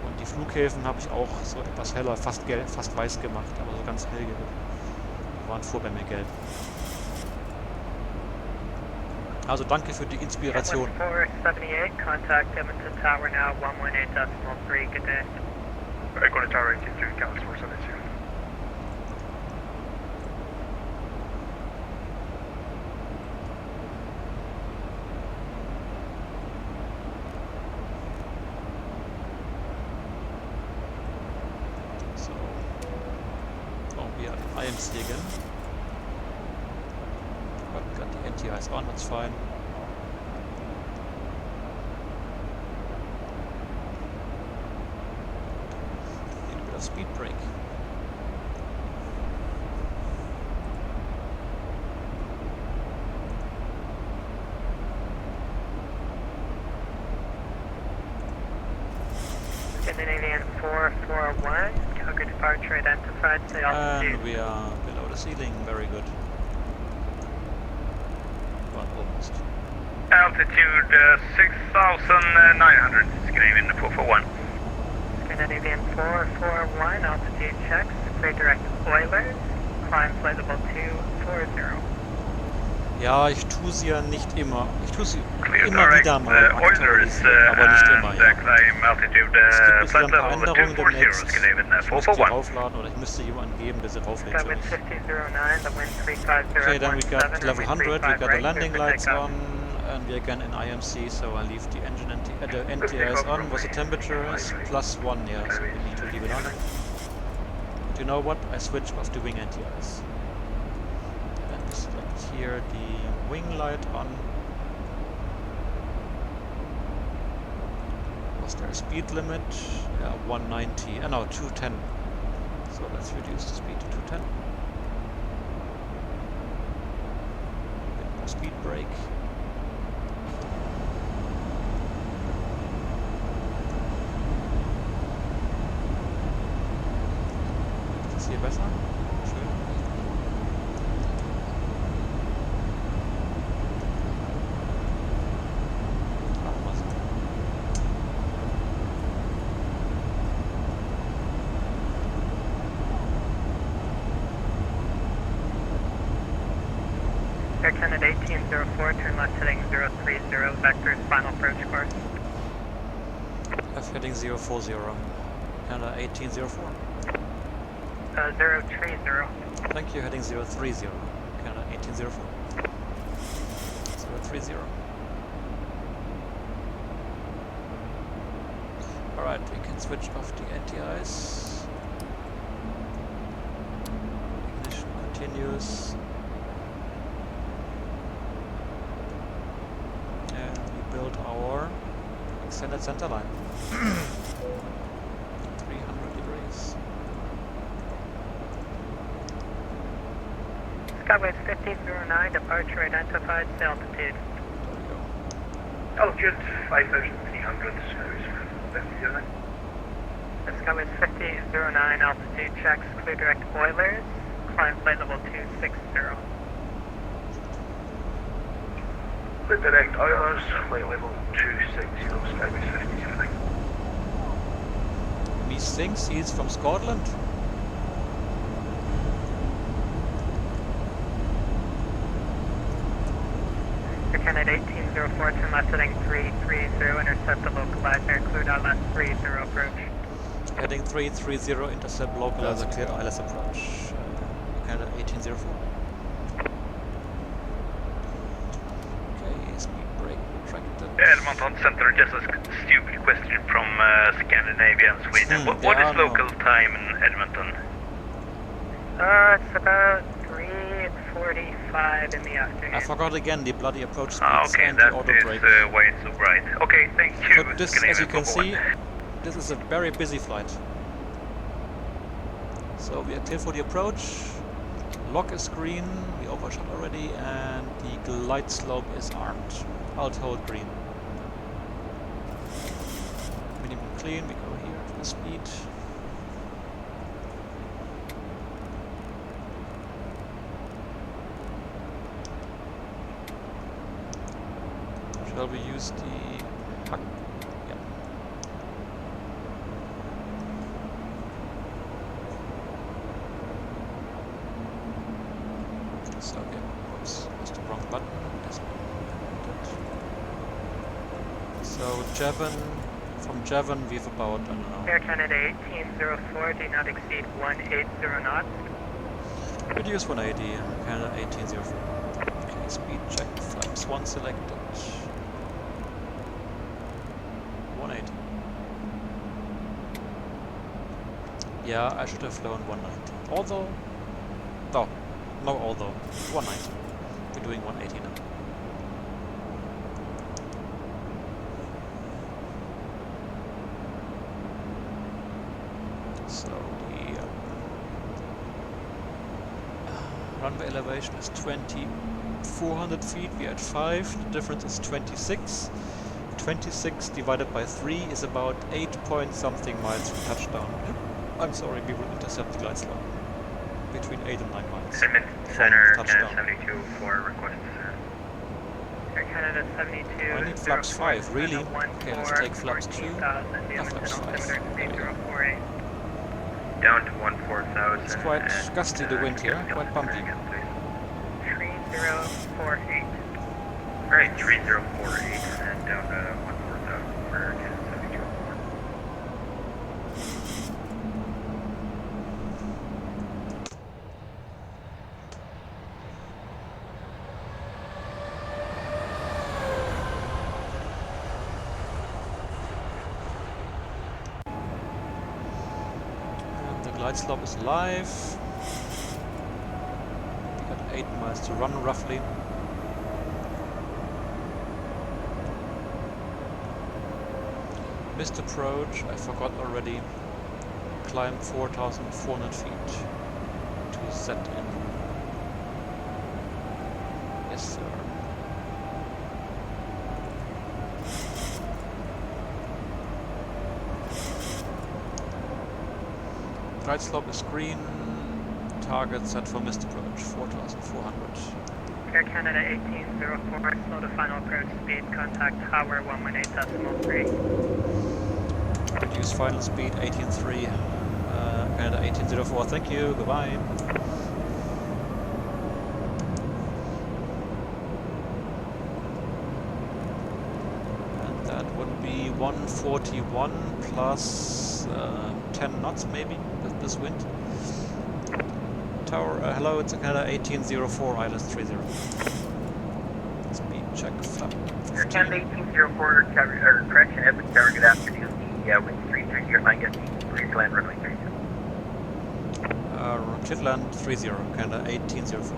Und die Flughäfen habe ich auch so etwas heller, fast gelb, fast weiß gemacht, aber so ganz hellgelb. Die waren vor bei mir gelb. Also danke für die Inspiration. 478, contact Edmonton Tower now, 118.3, good day. Alright, going to Tower 18, Callis 472. So. Oh, we are at IMC again. But got the NTIs on, that's fine. Need a bit of speed brake. 441, Calgary departure identified, say altitude. And we are below the ceiling, very good. Well, almost. Altitude 6,900, Scandinavian 441. Scandinavian 441, altitude checks, clear direct Oilers, climb flight level 240. Ja, ich tue sie ja nicht immer. Ich tue sie Clear immer direct wieder mal aktualisieren, aber nicht immer. Ja. climb altitude Es gibt jetzt flight wieder ein paar level Änderungen 240, demnächst. Scandinavian Ich müsste sie 441. raufladen oder ich müsste jemanden geben, der sie rauflädt für Skywind mich. 1509, the wind 350. Okay, then we got level 100, we got the right, landing clear for lights takeoff. on, and we're again in IMC, so I leave the engine the NTIs on. What's the temperature? Is +1, yeah, so we need to leave it on. Do you know what? I switched off the wing NTIs. And we select here the wing light on. Was there a speed limit? Yeah, 190. No, 210. So let's reduce the speed to 210. Bit more speed brake. Ist das hier besser? Schön. Machen wir so. Air Canada 1804, turn left heading 030, vector final approach course. F heading 040. Canada 1804. 030. Thank you, heading 030. Canada 1804. 030. Alright, we can switch off the NTIs. Ignition continues. And we build our extended center line. 300 degrees. Skywind 1509, departure identified, say altitude. There we go. Altitude 5,300. Skywind 1509, altitude checks, clear direct Oilers, climb flight level 260. Clear direct Oilers, flight level 260, Skyway 1509. Methinks he's from Scotland. Air Canada 1804, turn left heading 330, intercept the localizer, cleared ILS 30 approach. Heading 330, intercept localizer, cleared ILS approach. Canada 1804. Okay, speed brake retracted. Edmonton Center, just a stupid question from Scandinavia and Sweden. What is local time in Edmonton? It's about 3:45 in the afternoon. I forgot again the bloody approach speeds Okay, and the that auto is brake. why it's so bright. Okay, thank you. But this, as you can see, this is a very busy flight. So we are clear for the approach. Lock is green, we overshot already, and the glide slope is armed. Alt hold green. Minimum clean, we go here to the speed. Shall we use the hack? Yeah. So okay, oops, was the wrong button. So Javon, from Javon we've about, I don't know. Air Canada 1804, do not exceed 180 knots. Reduce 180, Canada 1804. Okay, speed check, flaps 1 selected. 180. Yeah, I should have flown 190. Although, no, although 190. We're doing 180 now. So the runway elevation is 2,400 feet. We're at 5. The difference is 26. 26 divided by 3 is about 8 point something miles from touchdown. I'm sorry, we will intercept the glide slope between 8 and 9 miles from touchdown. 72 for request. Air Canada 72. I need flaps 5, really? Okay, let's take flaps 2 and flaps 5. Down to 14,000. It's quite gusty, the wind here, quite bumpy. 3048. Alright, 3048 and down to 14,000 for Air Canada 72. Glide slope is live. We got 8 miles to run roughly. Missed approach, I forgot already. Climb 4,400 feet to set in. Yes, sir. Glide slope is green, target set for missed approach, 4,400. Air Canada 1804, slow to final approach speed, contact tower 118.3. Reduce final speed 18.3, Canada 1804, thank you, goodbye. And that would be 141 plus 10 knots maybe. This wind. Tower, hello, it's Canada 1804, ILS 30. Speed check, flap 15. Canada 1804, correction, Epic Tower, good afternoon. The wind 330, line gets clear land runway 30. Cleveland 30, Canada 1804.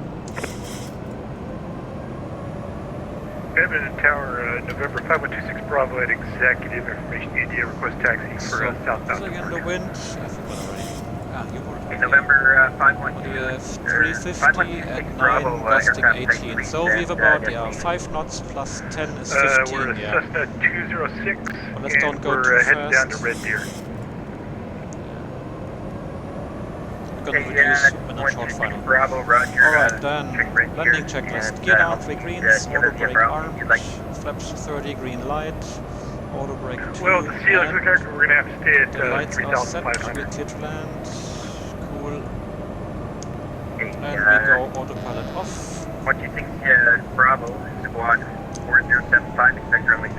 Edmonton Tower, November 5126 Bravo at Executive Information India, request taxi for southbound. So again, the wind, I forgot already. You were November 512. We have 350 at 9, gusting 18. So we have about 5 knots plus 10 is 15. We're at Cessna 206. But let's don't go too we're heading fast. down to Red Deer. We're gonna reduce when I'm short final. Bravo, Roger. Alright, then landing checklist. Gear down 3 greens, auto brake armed, flaps 30, green light, auto brake 2. Well, the CLX looks like we're gonna have to stay at the lights are set, 3,500. we're clear to land. Cool. Okay, And we go autopilot off. What do you think, Bravo, squad 4075, expect runway 02.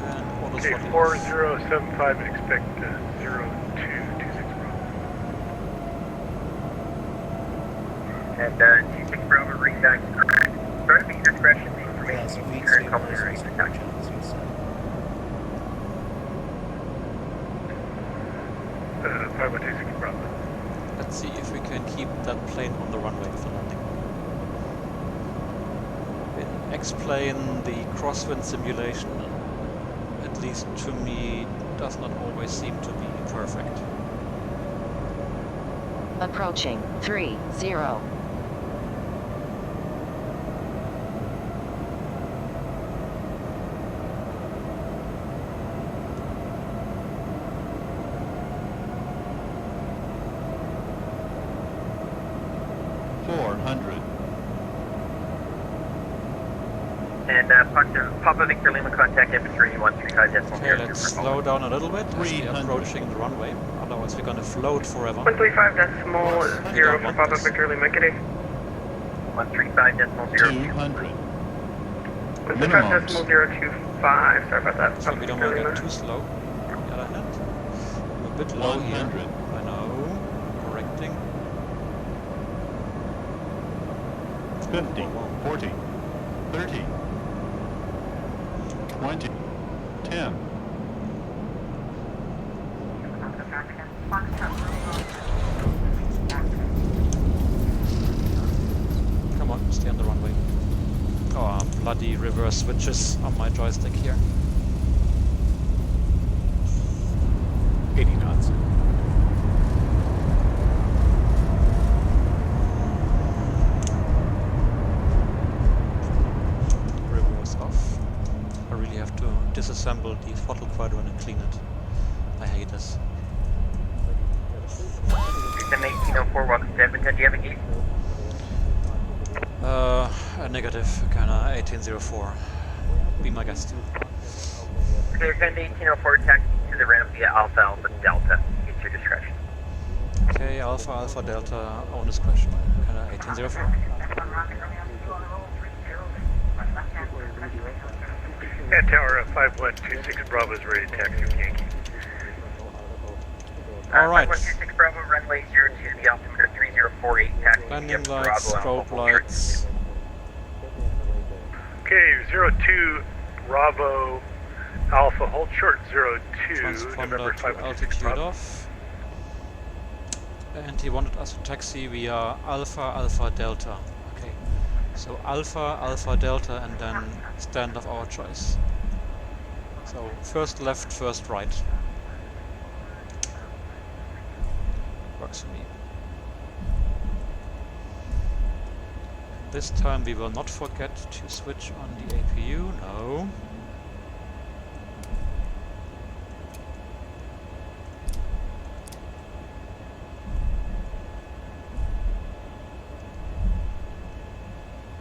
And auto Okay, throttle 4075 and expect 0226 Bravo. And 26 Bravo, ring back correct. Start of your discretion, the information you current commentary to touch. Uh, 5126 Bravo. Let's see if we can keep that plane on the runway for landing. In X-plane, the crosswind simulation, at least to me, does not always seem to be perfect. Approaching 30. 400. And Papa Victor Lima, contact infantry 135.0. Okay, let's slow down a little bit as we're approaching the runway, otherwise we're gonna float forever. 135.0 for Papa Victor Lima, Kitty. 135.0. 200. 135.025, sorry about that. So we don't want to get too slow. On the other hand, we're a bit low here. 100. I know. Correcting. 50. 40. 30. 20. 10. Come on, stay on the runway. Oh, bloody reverse switches on my joystick here. 80 knots. Reverse off. disassemble the throttle quadrant and clean it. I hate this. System 1804, welcome to Edmonton. Do you have a gate? A negative, kinda 1804. Be my guest. Okay, you're going to 1804, taxi to the ramp via Alpha Alpha Delta. It's your discretion. Okay, Alpha Alpha Delta, own discretion. Kinda 1804. And Tower 5126 Bravo is ready to taxi with Yankee. Alright. 5126 Bravo, runway 02, the altimeter 3048, taxi Landing via lights, Bravo strobe Alpha, lights. Okay, 02 Bravo Alpha, hold short 02, Transponder November to 516 altitude Bravo. off. And he wanted us to taxi via Alpha Alpha Delta. Okay. So Alpha Alpha Delta and then stand of our choice. So first left, first right. Works for me. This time we will not forget to switch on the APU, no.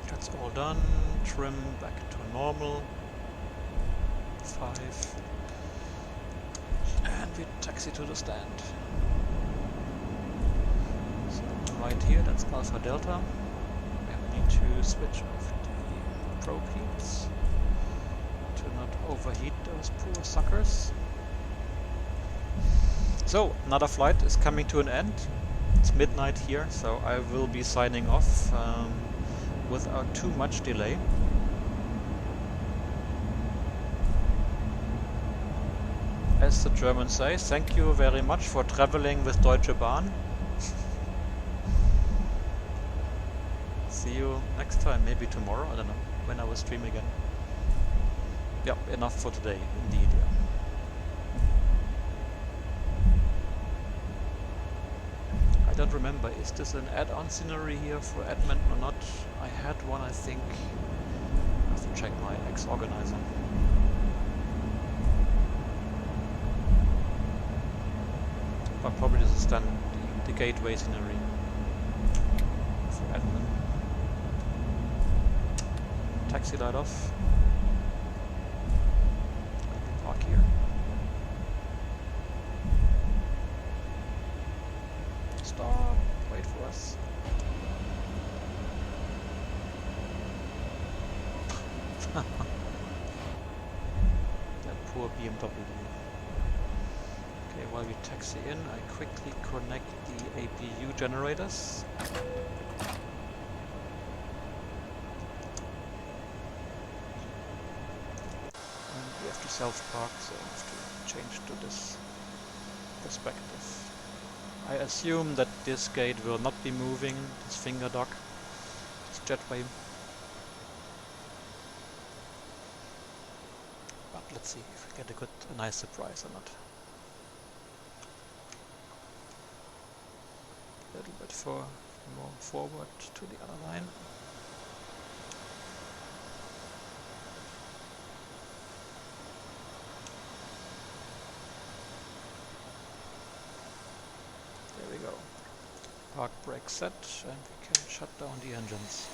That's all done. Trim back to normal. 5. And we taxi to the stand. So right here, that's Alpha Delta. And we need to switch off the probe heats to not overheat those poor suckers. So another flight is coming to an end. It's midnight here, so I will be signing off without too much delay. As the Germans say, thank you very much for traveling with Deutsche Bahn. See you next time, maybe tomorrow, I don't know, when I will stream again. Yep, enough for today, indeed. Yeah. I don't remember, is this an add-on scenery here for Edmonton or not? I had one, I think. I have to check my ex-organizer. But probably this is then the gateway scenery for Edmonton. Taxi light off. Park here. Stop. Wait for us. That poor BMW. Okay, while we taxi in, I quickly connect the APU generators. And we have to self-park, so I have to change to this perspective. I assume that this gate will not be moving, this finger dock, this jetway. But let's see if we get a nice surprise or not. A little bit more forward to the other line. There we go. Park brake set, and we can shut down the engines.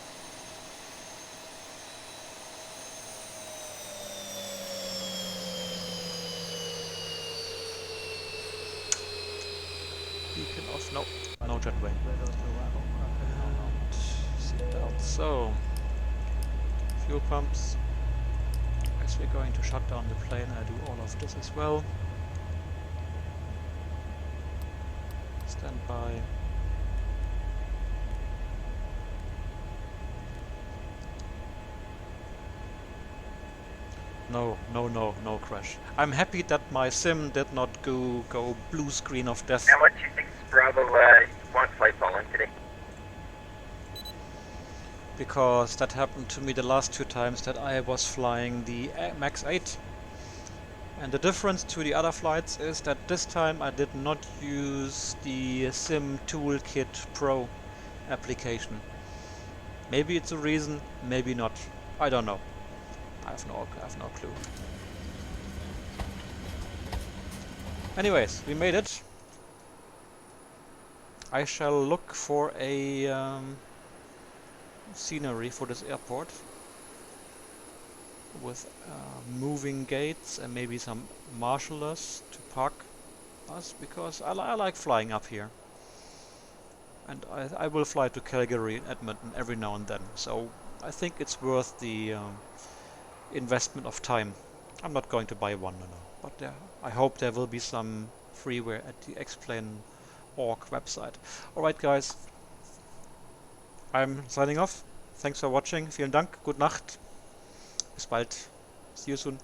Beacon off, no jetway. And seatbelt. So, fuel pumps. As we're going to shut down the plane, I do all of this as well. Stand by. No crash. I'm happy that my sim did not go blue screen of death. And 126 Bravo, one flight following today. Because that happened to me the last 2 times that I was flying the MAX8. And the difference to the other flights is that this time I did not use the Sim Toolkit Pro application. Maybe it's a reason, maybe not. I don't know. I have no clue. Anyways, we made it. I shall look for a scenery for this airport with moving gates and maybe some marshallers to park us, because I like flying up here. And I will fly to Calgary and Edmonton every now and then, so I think it's worth the investment of time. I'm not going to buy one, no, but I hope there will be some freeware at the Explain.org website. Alright guys, I'm signing off. Thanks for watching. Vielen Dank. Gute Nacht. Bis bald. See you soon.